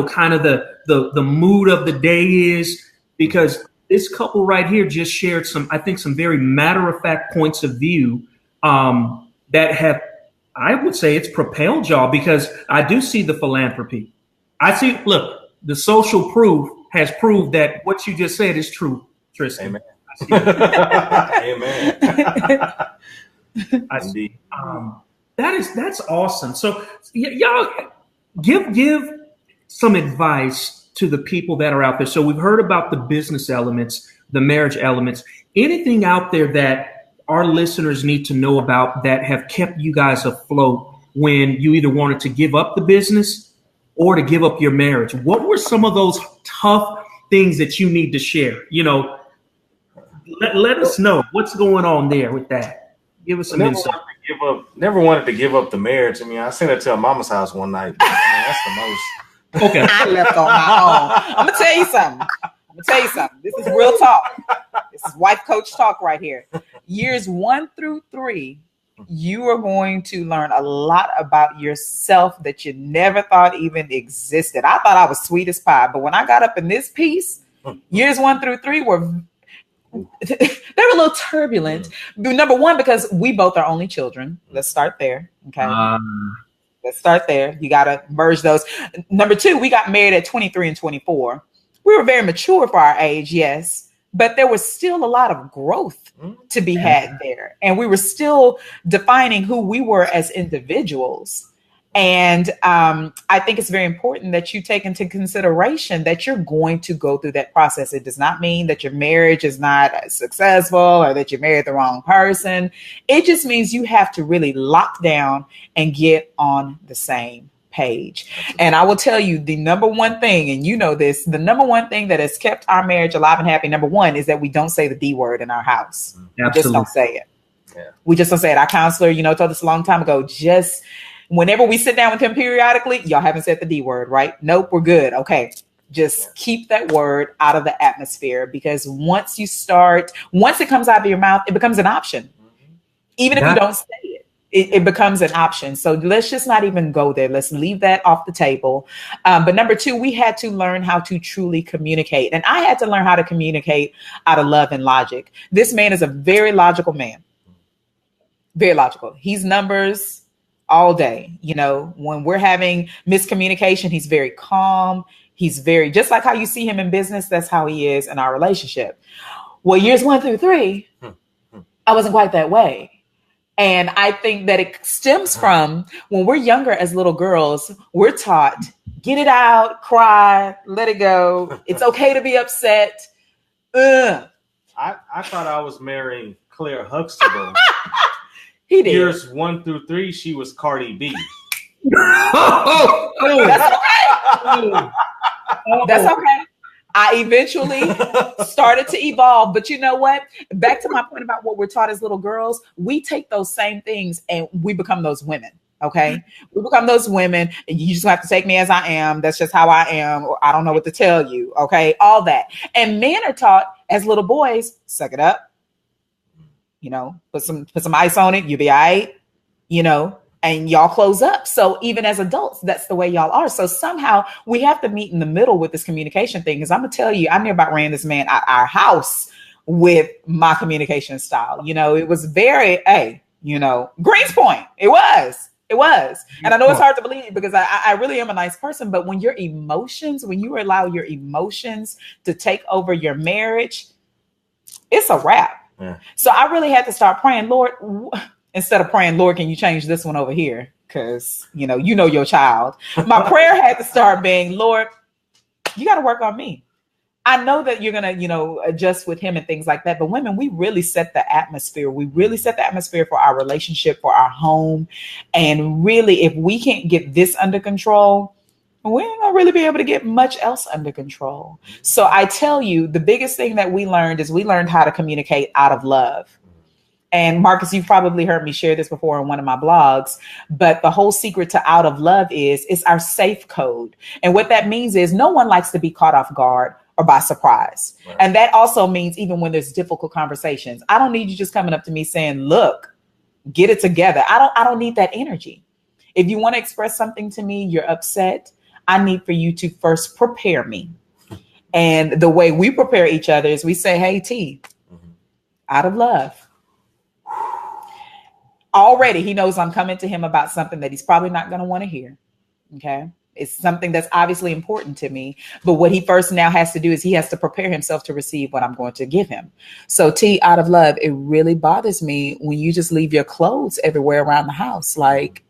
kind of the mood of the day is, because this couple right here just shared some very matter of fact points of view that have, I would say it's propelled y'all, because I do see the philanthropy. I see, look, the social proof has proved that what you just said is true, Tristan. Amen. Amen. I see. That's awesome. So y'all give some advice to the people that are out there. So we've heard about the business elements, the marriage elements, anything out there that our listeners need to know about that have kept you guys afloat when you either wanted to give up the business or to give up your marriage. What were some of those tough things that you need to share? Let us know what's going on there with that. Give us some insight. Never wanted to give up the marriage. I mean, I sent her to her mama's house one night. That's the most. Okay. I left on my own. I'm gonna tell you something. This is real talk. This is wife coach talk right here. Years 1 through 3, you are going to learn a lot about yourself that you never thought even existed. I thought I was sweet as pie, but when I got up in this piece, years 1 through 3 were they were a little turbulent. Number one, because we both are only children. Let's start there. Okay. Let's start there. You got to merge those. Number 2, we got married at 23 and 24. We were very mature for our age, yes, but there was still a lot of growth to be had there. And we were still defining who we were as individuals. And I think it's very important that you take into consideration that you're going to go through that process. It does not mean that your marriage is not successful or that you married the wrong person. It just means you have to really lock down and get on the same page. And I will tell you the number one thing, and you know this, the number one thing that has kept our marriage alive and happy, number one, is that we don't say the D word in our house. Absolutely. We just don't say it. Yeah. We just don't say it. Our counselor, told us a long time ago, just whenever we sit down with him periodically, y'all haven't said the D word, right? Nope, we're good. Okay. Just keep that word out of the atmosphere, because once it comes out of your mouth, it becomes an option. Even if you don't say it, it becomes an option. So let's just not even go there. Let's leave that off the table. But number 2, we had to learn how to truly communicate. And I had to learn how to communicate out of love and logic. This man is a very logical man. Very logical. He's numbers all day. When we're having miscommunication, he's very calm. He's very, just like how you see him in business, that's how he is in our relationship. Well, years 1 through 3, I wasn't quite that way. And I think that it stems from when we're younger as little girls, we're taught, get it out, cry, let it go. It's okay to be upset. I thought I was marrying Claire Huxtable. He did. Years 1 through 3, she was Cardi B. That's okay. That's okay. I eventually started to evolve. But you know what? Back to my point about what we're taught as little girls, we take those same things and we become those women. Okay. We become those women, and you just have to take me as I am. That's just how I am. Or I don't know what to tell you. Okay. All that. And men are taught as little boys, suck it up. Put some ice on it. You'll be all right. And y'all close up. So even as adults, that's the way y'all are. So somehow we have to meet in the middle with this communication thing. Because I'm going to tell you, I near about ran this man out our house with my communication style. It was very, Greens Point. It was. And I know it's hard to believe because I really am a nice person. But when you allow your emotions to take over your marriage, it's a wrap. Yeah. So I really had to start praying, Lord, instead of praying, Lord, can you change this one over here? Because, you know your child. My prayer had to start being, Lord, you got to work on me. I know that you're going to, adjust with him and things like that. But women, we really set the atmosphere. We really set the atmosphere for our relationship, for our home. And really, if we can't get this under control, we ain't gonna really be able to get much else under control. So I tell you, the biggest thing that we learned how to communicate out of love. And Marcus, you've probably heard me share this before in one of my blogs, but the whole secret to out of love is it's our safe code. And what that means is no one likes to be caught off guard or by surprise. Right. And that also means even when there's difficult conversations, I don't need you just coming up to me saying, look, get it together. I don't need that energy. If you want to express something to me, you're upset, I need for you to first prepare me. And the way we prepare each other is we say, hey, T, out of love. Already, he knows I'm coming to him about something that he's probably not going to want to hear. Okay. It's something that's obviously important to me. But what he first now has to do is he has to prepare himself to receive what I'm going to give him. So T, out of love, it really bothers me when you just leave your clothes everywhere around the house. Like,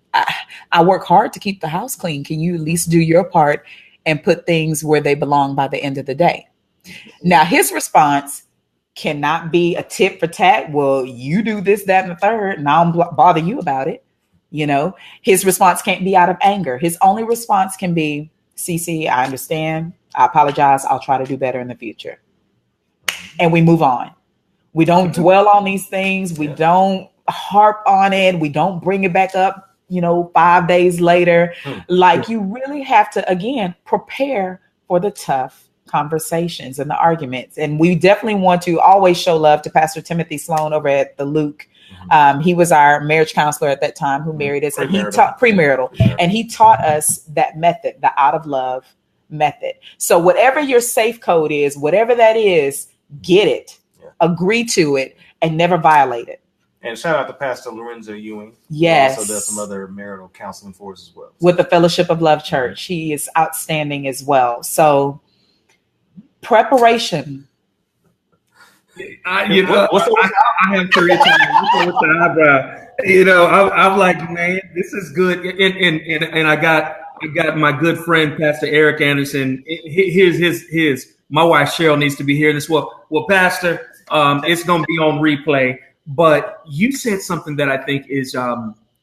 I work hard to keep the house clean. Can you at least do your part and put things where they belong by the end of the day? Now, his response cannot be a tit for tat. Well, you do this, that, and the third, and I don't bother you about it. His response can't be out of anger. His only response can be, Cece, I understand. I apologize. I'll try to do better in the future. And we move on. We don't dwell on these things. We don't harp on it. We don't bring it back up, 5 days later. Like, you really have to, again, prepare for the tough conversations and the arguments. And we definitely want to always show love to Pastor Timothy Sloan over at the Luke. He was our marriage counselor at that time who married us, and he taught premarital, and he taught us that method, the out of love method. So whatever your safe code is, whatever that is, get it, agree to it, and never violate it. And shout out to Pastor Lorenzo Ewing. Yes. He also does some other marital counseling for us as well. With the Fellowship of Love Church. He is outstanding as well. So preparation. I have to reach out with the eyebrow. I'm like, man, this is good. And I got my good friend Pastor Eric Anderson. His my wife Cheryl needs to be here this. Well, Pastor, it's going to be on replay. But you said something that I think is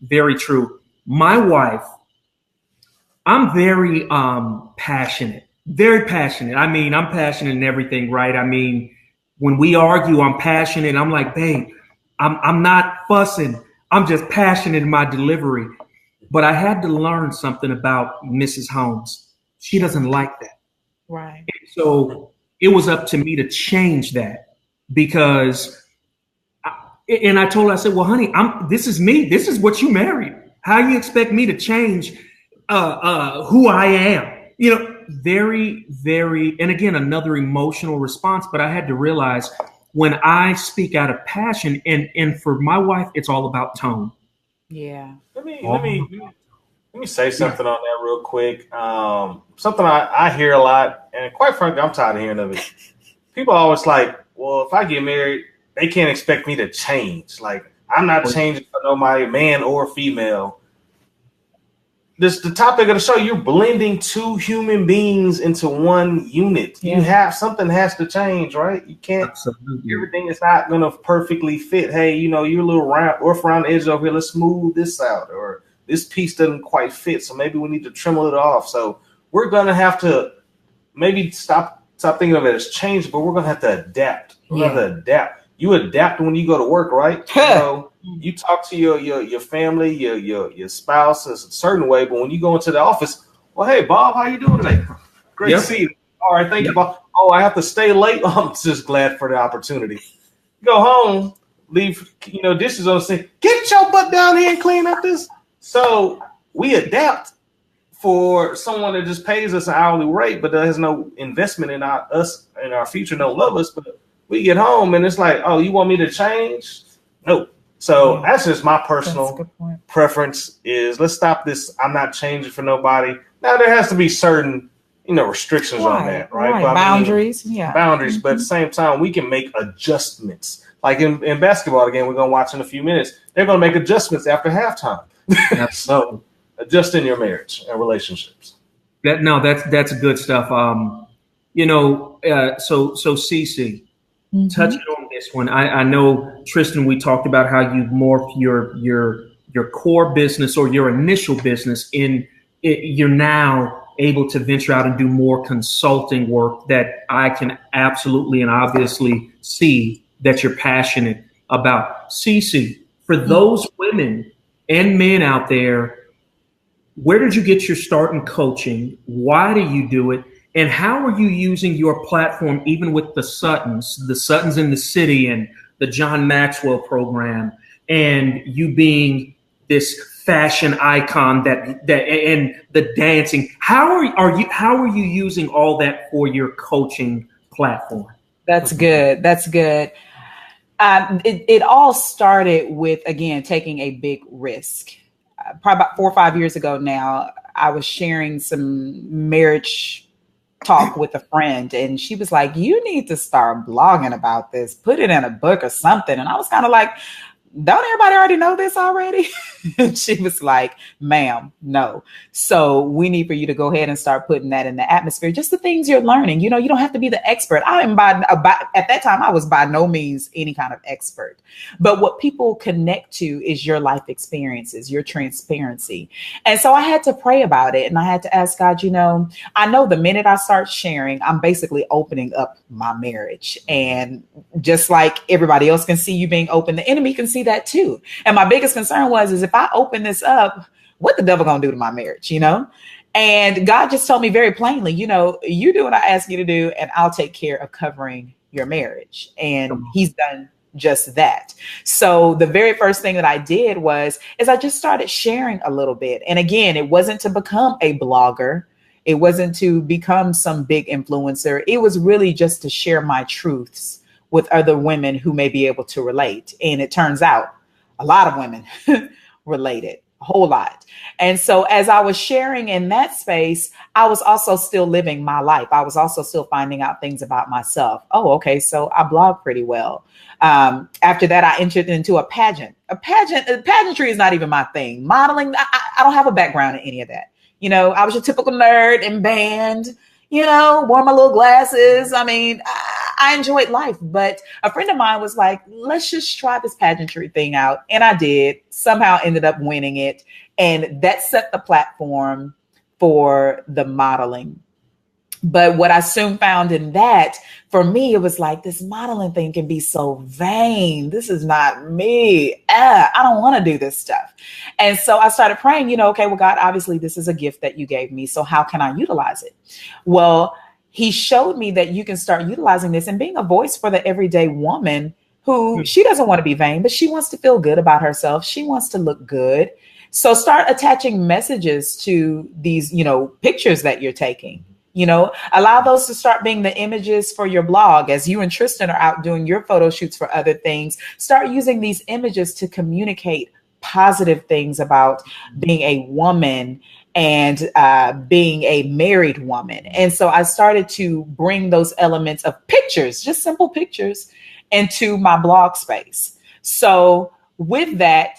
very true. My wife, I'm very passionate. Very passionate. I mean, I'm passionate in everything, right? I mean, when we argue, I'm passionate. I'm like, babe, I'm not fussing. I'm just passionate in my delivery. But I had to learn something about Mrs. Holmes. She doesn't like that. Right. And so it was up to me to change that because, and I told her, I said, well, honey, this is me. This is what you married. How you expect me to change who I am? Very, very, and again, another emotional response. But I had to realize when I speak out of passion, and for my wife, it's all about tone. Yeah. Let me say something on that real quick. Something I hear a lot, and quite frankly, I'm tired of hearing of it. People are always like, well, if I get married, they can't expect me to change. Like, I'm not changing for nobody, man or female. This the topic of the show. You're blending two human beings into one unit. Yeah. Something has to change, right? You can't. Absolutely. Everything is not going to perfectly fit. Hey, you're a little rough around the edge over here. Let's smooth this out, or this piece doesn't quite fit, so maybe we need to trim it off. So we're going to have to maybe stop thinking of it as change, but we're going to have to adapt. We're going to have to adapt. You adapt when you go to work, right? So you talk to your family, your spouse a certain way, but when you go into the office, well, hey, Bob, how you doing today? Great to see you. All right, thank you, Bob. Oh, I have to stay late. I'm just glad for the opportunity. Go home, leave dishes on the sink. Get your butt down here and clean up this. So we adapt for someone that just pays us an hourly rate, but there has no investment in us and our future, no love us, but we get home and it's like, oh, you want me to change? No. So that's just my personal preference is let's stop this. I'm not changing for nobody. Now there has to be certain, restrictions on that, right? But boundaries. Boundaries. But at the same time, we can make adjustments. Like in basketball, again, we're going to watch in a few minutes. They're going to make adjustments after halftime. So adjust in your marriage and relationships. That's good stuff. So Cece, touching on this one, I know, Tristan, we talked about how you morph your core business or your initial business you're now able to venture out and do more consulting work that I can absolutely and obviously see that you're passionate about. Cece, for those women and men out there, where did you get your start in coaching? Why do you do it? And how are you using your platform, even with the Suttons in the city and the John Maxwell program, and you being this fashion icon that and the dancing? How are you using all that for your coaching platform? That's good. That's good. It all started with, again, taking a big risk. Probably about 4 or 5 years ago now, I was sharing some marriage talk with a friend, and she was like, you need to start blogging about this, put it in a book or something. And I was kind of like, don't everybody already know this already? And she was like, ma'am, no. So we need for you to go ahead and start putting that in the atmosphere. Just the things you're learning. You know, you don't have to be the expert. I am at that time, I was by no means any kind of expert. But what people connect to is your life experiences, your transparency. And so I had to pray about it. And I had to ask God, you know, I know the minute I start sharing, I'm basically opening up my marriage. And just like everybody else can see you being open, the enemy can see that too. And my biggest concern is if I open this up, what the devil gonna do to my marriage, you know? And God just told me very plainly, you know, you do what I ask you to do, and I'll take care of covering your marriage. And he's done just that. So the very first thing that I did is I just started sharing a little bit. And again, it wasn't to become a blogger. It wasn't to become some big influencer. It was really just to share my truths with other women who may be able to relate. And it turns out a lot of women related, a whole lot. And so as I was sharing in that space, I was also still living my life. I was also still finding out things about myself. Oh, okay. So I blog pretty well. After that, I entered into a pageant. Pageantry is not even my thing. Modeling, I don't have a background in any of that. You know, I was a typical nerd in band, you know, wore my little glasses. I mean, I enjoyed life, but a friend of mine was like, let's just try this pageantry thing out. And I did, somehow ended up winning it. And that set the platform for the modeling. But what I soon found in that, for me, it was like, this modeling thing can be so vain. This is not me. I don't want to do this stuff. And so I started praying, you know, okay, well, God, obviously this is a gift that you gave me. So how can I utilize it? Well, he showed me that you can start utilizing this and being a voice for the everyday woman who she doesn't want to be vain, but she wants to feel good about herself. She wants to look good. So start attaching messages to these, you know, pictures that you're taking. You know, allow those to start being the images for your blog. As you and Tristan are out doing your photo shoots for other things, start using these images to communicate positive things about being a woman and being a married woman. And so I started to bring those elements of pictures, just simple pictures, into my blog space. So with that,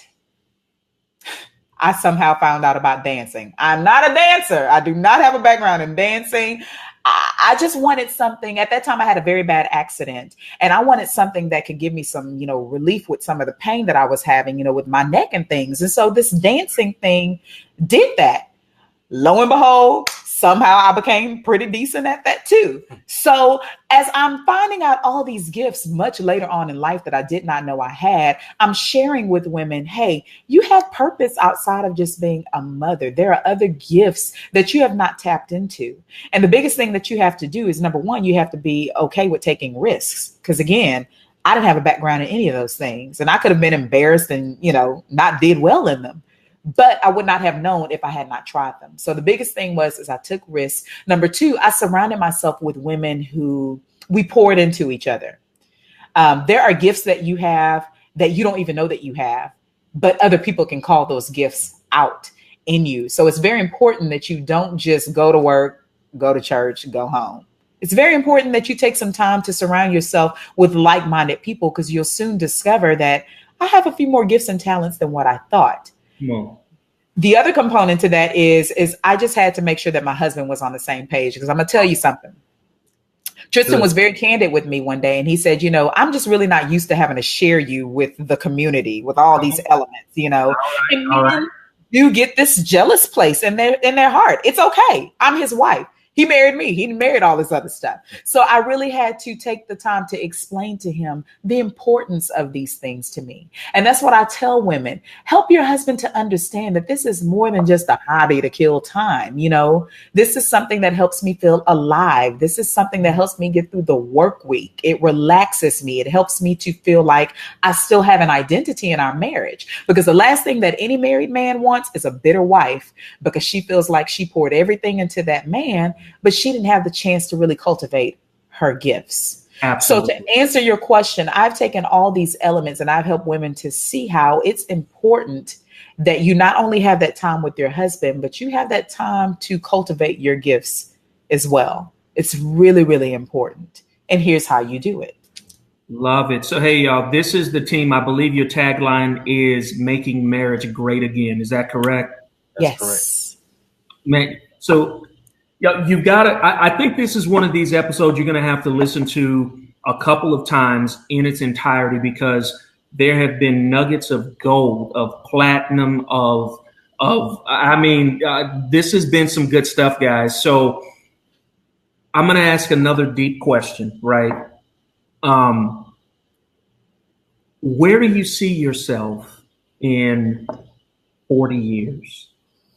I somehow found out about dancing. I'm not a dancer. I do not have a background in dancing. I just wanted something. At that time, I had a very bad accident, and I wanted something that could give me some, you know, relief with some of the pain that I was having, you know, with my neck and things. And so this dancing thing did that. Lo and behold, somehow I became pretty decent at that too. So as I'm finding out all these gifts much later on in life that I did not know I had, I'm sharing with women, hey, you have purpose outside of just being a mother. There are other gifts that you have not tapped into. And the biggest thing that you have to do is, number one, you have to be okay with taking risks. Because again, I didn't have a background in any of those things. And I could have been embarrassed and, you know, not did well in them. But I would not have known if I had not tried them. So the biggest thing is I took risks. Number two, I surrounded myself with women who we poured into each other. There are gifts that you have that you don't even know that you have, but other people can call those gifts out in you. So it's very important that you don't just go to work, go to church, go home. It's very important that you take some time to surround yourself with like-minded people, because you'll soon discover that I have a few more gifts and talents than what I thought. No. The other component to that is I just had to make sure that my husband was on the same page, because I'm going to tell you something. Tristan was very candid with me one day, and he said, you know, I'm just really not used to having to share you with the community, with all these elements, you know. All right. You get this jealous place in their heart. It's okay. I'm his wife. He married me. He married all this other stuff. So I really had to take the time to explain to him the importance of these things to me. And that's what I tell women. Help your husband to understand that this is more than just a hobby to kill time. You know, this is something that helps me feel alive. This is something that helps me get through the work week. It relaxes me. It helps me to feel like I still have an identity in our marriage. Because the last thing that any married man wants is a bitter wife, because she feels like she poured everything into that man, but she didn't have the chance to really cultivate her gifts. Absolutely. So to answer your question, I've taken all these elements and I've helped women to see how it's important that you not only have that time with your husband, but you have that time to cultivate your gifts as well. It's really, really important. And here's how you do it. Love it. So, hey, y'all, this is the team. I believe your tagline is making marriage great again. Is that correct? That's correct. Man, so yeah, you've got to, I think this is one of these episodes you're going to have to listen to a couple of times in its entirety, because there have been nuggets of gold, of platinum, this has been some good stuff, guys. So I'm going to ask another deep question, right? Where do you see yourself in 40 years?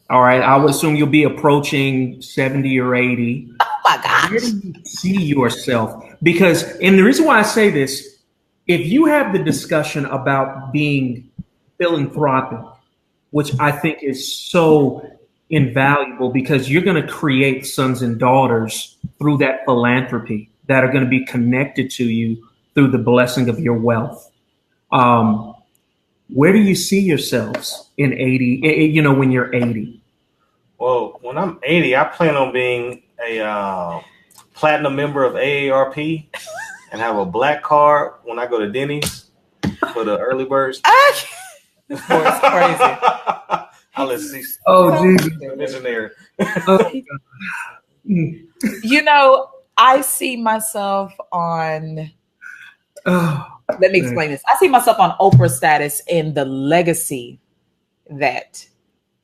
All right. I would assume you'll be approaching 70 or 80. Oh my gosh. Where do you see yourself? Because, and the reason why I say this, if you have the discussion about being philanthropic, which I think is so invaluable, because you're going to create sons and daughters through that philanthropy that are going to be connected to you through the blessing of your wealth. Where do you see yourselves in 80, when you're 80? Well, when I'm 80, I plan on being a platinum member of AARP and have a black card when I go to Denny's for the early birds. Of course, crazy. I'll see. Oh, Jesus. Visionary. I see myself on. Oh, let me explain this. I see myself on Oprah status in the legacy that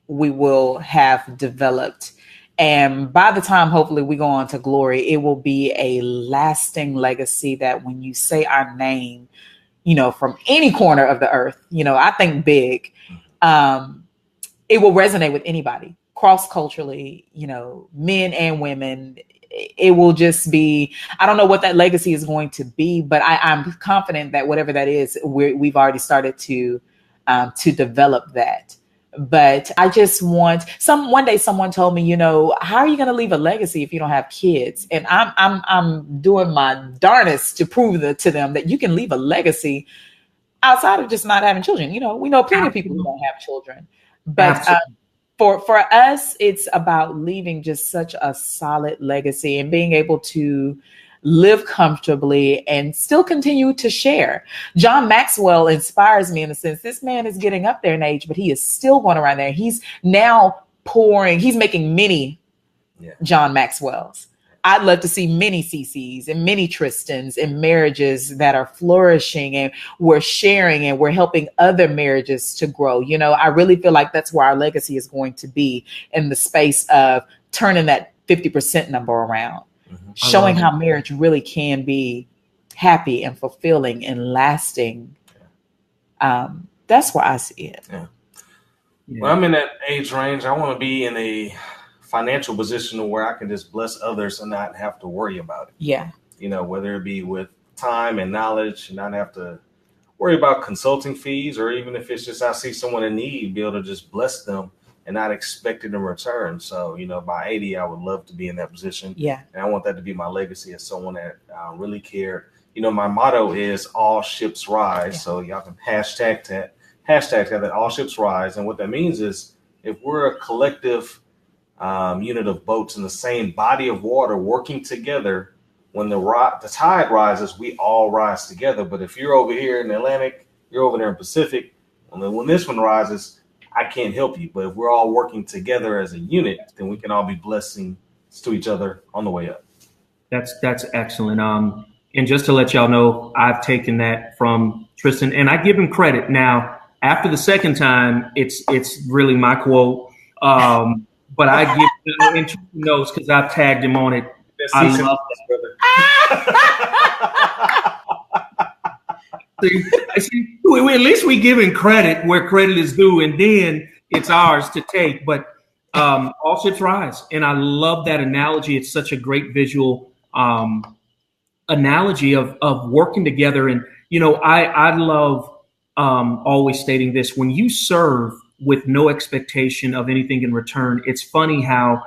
we will have developed. And by the time, hopefully, we go on to glory, it will be a lasting legacy that when you say our name, from any corner of the earth, I think big, it will resonate with anybody cross-culturally, men and women. It will just be, I don't know what that legacy is going to be, but I'm confident that whatever that is, we've already started to develop that. But I just want one day someone told me, how are you going to leave a legacy if you don't have kids? And I'm doing my darnest to prove to them that you can leave a legacy outside of just not having children. We know plenty of people who don't have children, but for us, it's about leaving just such a solid legacy and being able to live comfortably and still continue to share. John Maxwell inspires me in the sense this man is getting up there in age, but he is still going around there. He's now he's making many John Maxwells. I'd love to see many CCs and many Tristans and marriages that are flourishing, and we're sharing and we're helping other marriages to grow. I really feel like that's where our legacy is going to be, in the space of turning that 50% number around. Showing how marriage really can be happy and fulfilling and lasting. That's where I see it. Yeah. When I'm in that age range, I want to be in a financial position where I can just bless others and not have to worry about it. Yeah. Whether it be with time and knowledge, and not have to worry about consulting fees, or even if it's just I see someone in need, be able to just bless them and not expect it in return. So, by 80, I would love to be in that position. Yeah. And I want that to be my legacy as someone that really cared. My motto is all ships rise. Yeah. So y'all can hashtag that all ships rise. And what that means is if we're a collective unit of boats in the same body of water working together, when the tide rises, we all rise together. But if you're over here in the Atlantic, you're over there in Pacific, when this one rises, I can't help you. But if we're all working together as a unit, then we can all be blessings to each other on the way up. That's excellent. And just to let y'all know, I've taken that from Tristan, and I give him credit. Now, after the second time, it's really my quote. But I give him, and Tristan knows because I've tagged him on it. I love that. See, at least we give him credit where credit is due, and then it's ours to take. But all ships rise, and I love that analogy. It's such a great visual analogy of working together. And I love always stating this: when you serve with no expectation of anything in return, it's funny how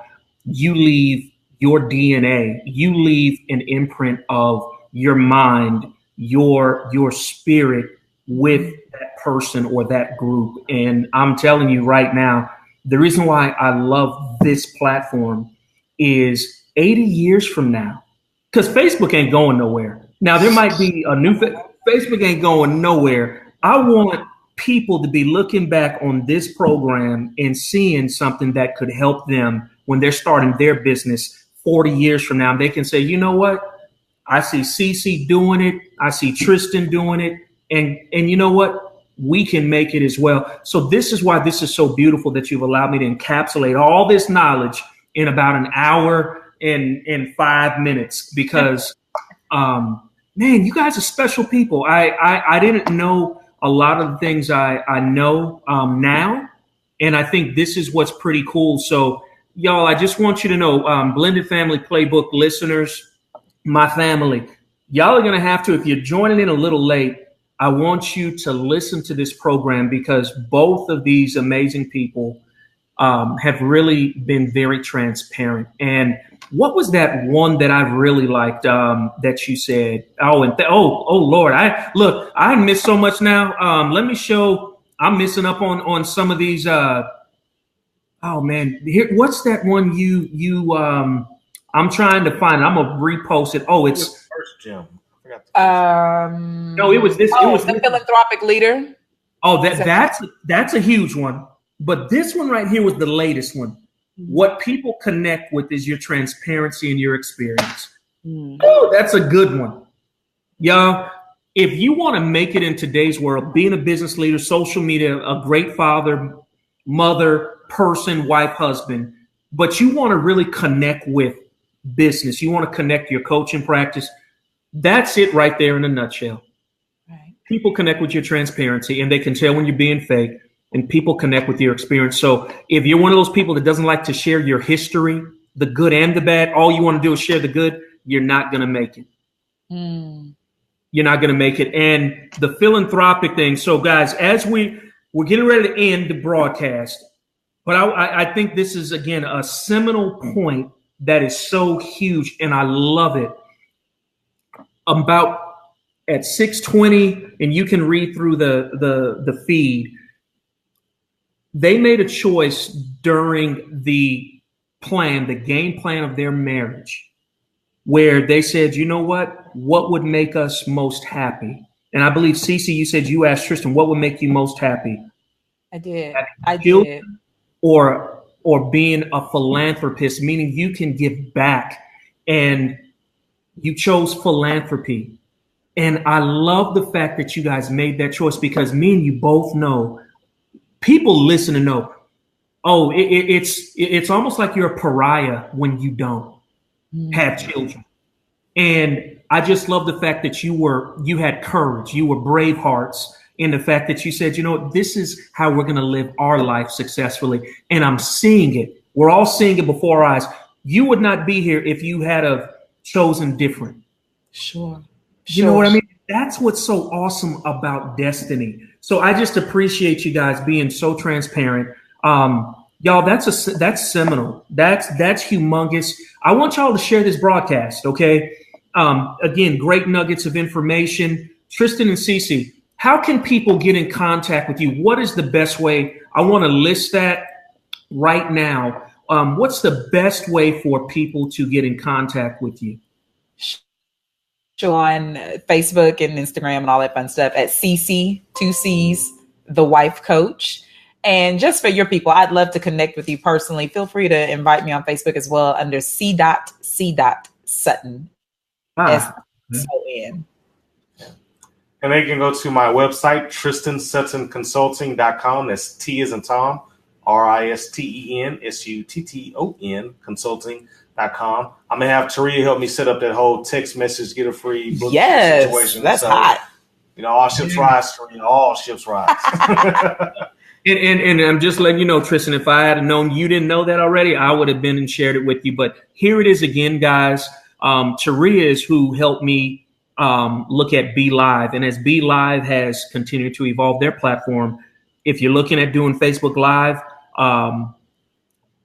you leave your DNA, you leave an imprint of your mind, your spirit with that person or that group. And I'm telling you right now, the reason why I love this platform is 80 years from now, because Facebook ain't going nowhere. Now, there might be a new Facebook ain't going nowhere. I want people to be looking back on this program and seeing something that could help them when they're starting their business 40 years from now. They can say, you know what? I see Cece doing it. I see Tristan doing it. And you know what? We can make it as well. So this is why this is so beautiful that you've allowed me to encapsulate all this knowledge in about an hour and 5 minutes, because, man, you guys are special people. I didn't know a lot of the things I know now. And I think this is what's pretty cool. So y'all, I just want you to know, Blended Family Playbook listeners, my family, y'all are going to have to, if you're joining in a little late, I want you to listen to this program, because both of these amazing people have really been very transparent. And what was that one that I really liked that you said? Oh, Lord, I miss so much now. Let me show. I'm missing up on some of these. Oh man, here, what's that one I'm trying to find. I'm gonna repost it. Oh, it's first gym. No, it was this. Oh, it was the philanthropic leader. Oh, that's a huge one. But this one right here was the latest one. What people connect with is your transparency and your experience. Oh, that's a good one. Y'all, if you want to make it in today's world, being a business leader, social media, a great father, mother, person, wife, husband, but you want to really connect with business, you want to connect your coaching practice, that's it right there in a nutshell. Right. People connect with your transparency, and they can tell when you're being fake, and people connect with your experience. So if you're one of those people that doesn't like to share your history, the good and the bad, all you want to do is share the good, you're not going to make it. You're not going to make it. And the philanthropic thing. So guys, as we're getting ready to end the broadcast, but I think this is, again, a seminal point that is so huge, and I love it. About at 6:20, and you can read through the feed, they made a choice during the game plan of their marriage, where they said, you know what would make us most happy? And I believe, Cece, you said you asked Tristan, what would make you most happy? I did. I did. Or being a philanthropist, meaning you can give back, and you chose philanthropy. And I love the fact that you guys made that choice, because me and you both know, people listen and know, oh, it's almost like you're a pariah when you don't have children. And I just love the fact that you had courage, you were brave hearts, in the fact that you said, you know, this is how we're going to live our life successfully. And I'm seeing it. We're all seeing it before our eyes. You would not be here if you had have chosen different. Sure. You know what I mean? That's what's so awesome about destiny. So I just appreciate you guys being so transparent. Y'all, that's seminal. That's humongous. I want y'all to share this broadcast. Okay. Again, great nuggets of information. Tristan and Cece, how can people get in contact with you? What is the best way? I want to list that right now. What's the best way for people to get in contact with you? On Facebook and Instagram and all that fun stuff at Cece, 2 C's, the wife coach. And just for your people, I'd love to connect with you personally. Feel free to invite me on Facebook as well under C.C.Sutton. S-O-N. And they can go to my website, TristanSuttonConsulting.com. That's T as in Tom, RISTENSUTTON consulting.com. I'm going to have Taria help me set up that whole text message, get a free book situation. That's hot. You know, all ships rise, Taria, all ships rise. And I'm just letting you know, Tristan, if I had known you didn't know that already, I would have been and shared it with you. But here it is again, guys. Taria is who helped me look at Be Live. And as Be Live has continued to evolve their platform, if you're looking at doing Facebook Live,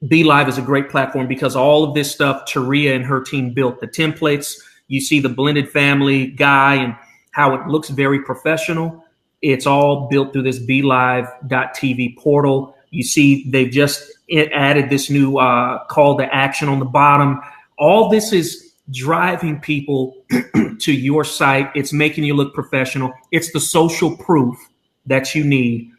Be Live is a great platform because all of this stuff Taria and her team built. The templates, you see the blended family guy and how it looks very professional. It's all built through this BeLive.tv portal. You see they've just added this new call to action on the bottom. All this is driving people to your site. It's making you look professional. It's the social proof that you need.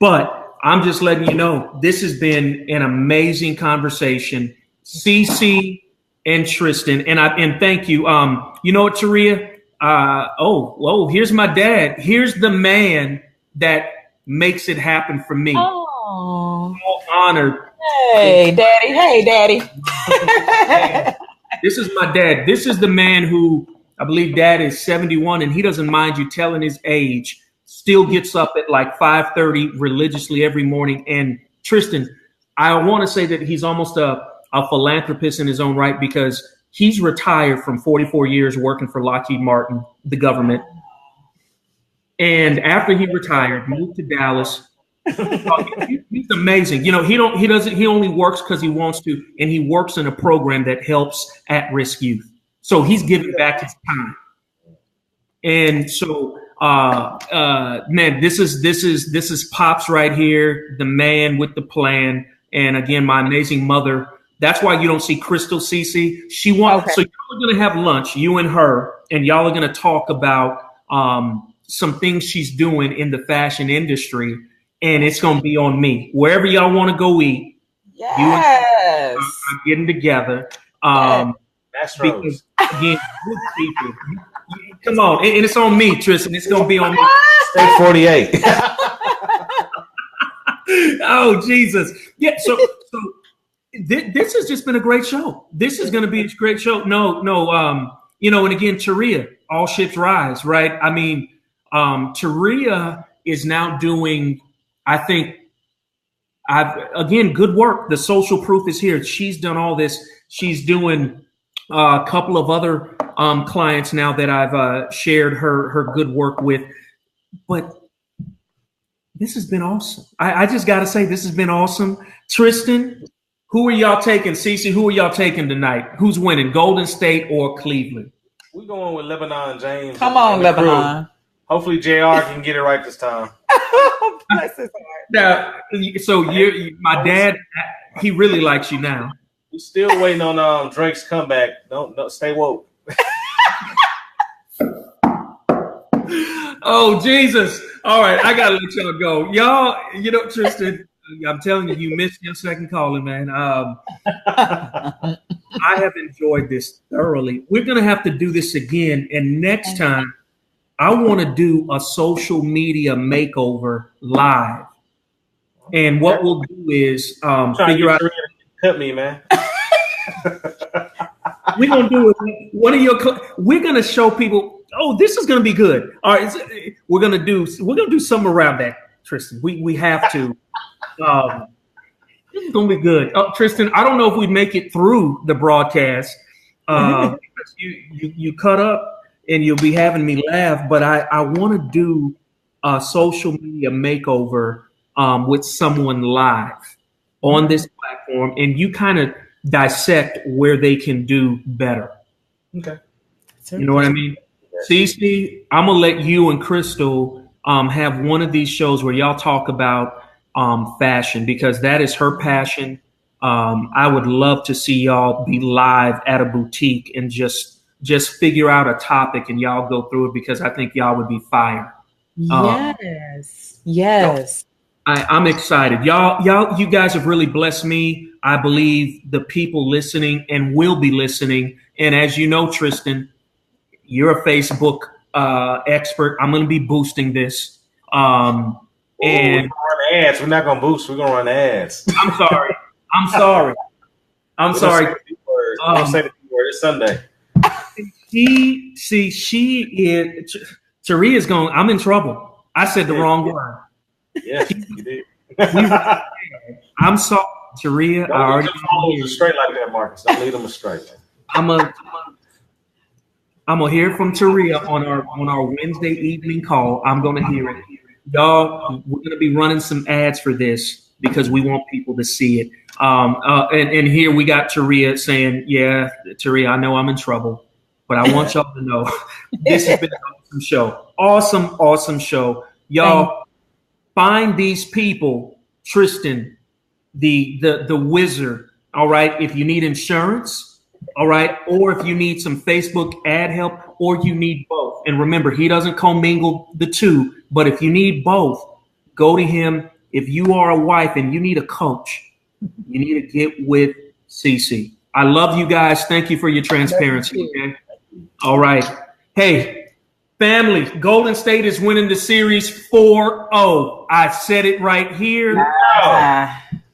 But I'm just letting you know, this has been an amazing conversation. Cece and Tristan, and thank you. You know what, Taria? Here's my dad. Here's the man that makes it happen for me. Oh, So honored. Hey, Daddy. Hey, Daddy. This is my dad. This is the man who, I believe dad is 71, and he doesn't mind you telling his age. Still gets up at like 5:30 religiously every morning. And Tristan, I want to say that he's almost a philanthropist in his own right, because he's retired from 44 years working for Lockheed Martin, the government. And after he retired, moved to Dallas. He's amazing. You know, he only works because he wants to, and he works in a program that helps at-risk youth. So he's giving back his time. And so man, this is Pops right here, the man with the plan. And again, my amazing mother. That's why you don't see Crystal Cece. So y'all are gonna have lunch, you and her, and y'all are gonna talk about some things she's doing in the fashion industry. And it's going to be on me. Wherever y'all want to go eat, yes, I'm getting together. That's because, again, good people. Come on. And it's on me, Tristan. It's going to be on me. Stay 48. Oh, Jesus. Yeah, so this has just been a great show. This is going to be a great show. No, and again, Taria, all ships rise, right? I mean, Taria is now doing, I think, good work. The social proof is here. She's done all this. She's doing a couple of other clients now that I've shared her good work with. But this has been awesome. I just got to say, this has been awesome. Tristan, who are y'all taking? Cece, who are y'all taking tonight? Who's winning, Golden State or Cleveland? We're going with Lebanon James. Come on, Lebanon. Hopefully, JR can get it right this time. Bless his heart. Now, so my dad, he really likes you now. We're still waiting on Drake's comeback. Don't stay woke. Oh, Jesus. All right, I got to let y'all go. Y'all, Tristan, I'm telling you, you missed your second calling, man. I have enjoyed this thoroughly. We're going to have to do this again. And next time, I want to do a social media makeover live. And what we'll do is figure out. Cut me, man. We're going to do it. We're going to show people, oh, this is going to be good. All right. We're going to do something around that, Tristan. We have to. This is going to be good. Tristan, I don't know if we make it through the broadcast. Because you cut up. And you'll be having me laugh, but I want to do a social media makeover with someone live on this platform, and you kind of dissect where they can do better. Okay. You know what I mean? Cece, I'm going to let you and Crystal have one of these shows where y'all talk about fashion, because that is her passion. I would love to see y'all be live at a boutique and just figure out a topic and y'all go through it, because I think y'all would be fire. Yes. I'm excited. You guys have really blessed me. I believe the people listening and will be listening. And as you know, Tristan, you're a Facebook expert. I'm going to be boosting this. And we're going to run ads. We're not going to boost. We're going to run ads. I'm sorry. I'm sorry. Don't say the word. It's Sunday. She is. Taria's going. I'm in trouble. I said the wrong word. Yes, you did. I'm sorry, Taria. Don't lead them straight like that, Marcus. Don't lead them astray. I'm gonna hear from Taria on our Wednesday evening call. I'm gonna hear it. Y'all, we're gonna be running some ads for this because we want people to see it. And here we got Taria saying, "Yeah, Taria, I know I'm in trouble, but I want y'all to know this has been an awesome show. Awesome show. Y'all find these people, Tristan, the wizard. All right. If you need insurance, All right. Or if you need some Facebook ad help, or you need both. And remember, he doesn't commingle the two, but if you need both, go to him. If you are a wife and you need a coach, you need to get with CC. I love you guys. Thank you for your transparency. Okay. All right. Hey, family, Golden State is winning the series 4-0. I said it right here.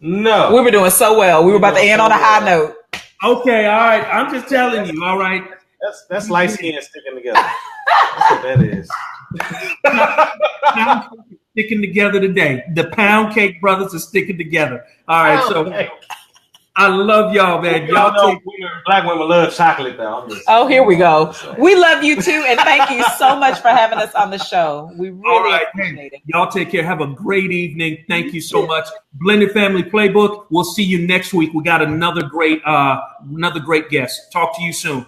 No. We were doing so well. We were about to end on a high note. Okay, all right. I'm just telling you, all right. That's light skin sticking together. That's what that is. Pound cake is sticking together today. The Pound Cake brothers are sticking together. All right, so I love y'all, man. Y'all know black women love chocolate, though. Oh, here we go. We love you too, and thank you so much for having us on the show. We really appreciate it. Y'all take care. Have a great evening. Thank you so much. Blended Family Playbook. We'll see you next week. We got another great guest. Talk to you soon.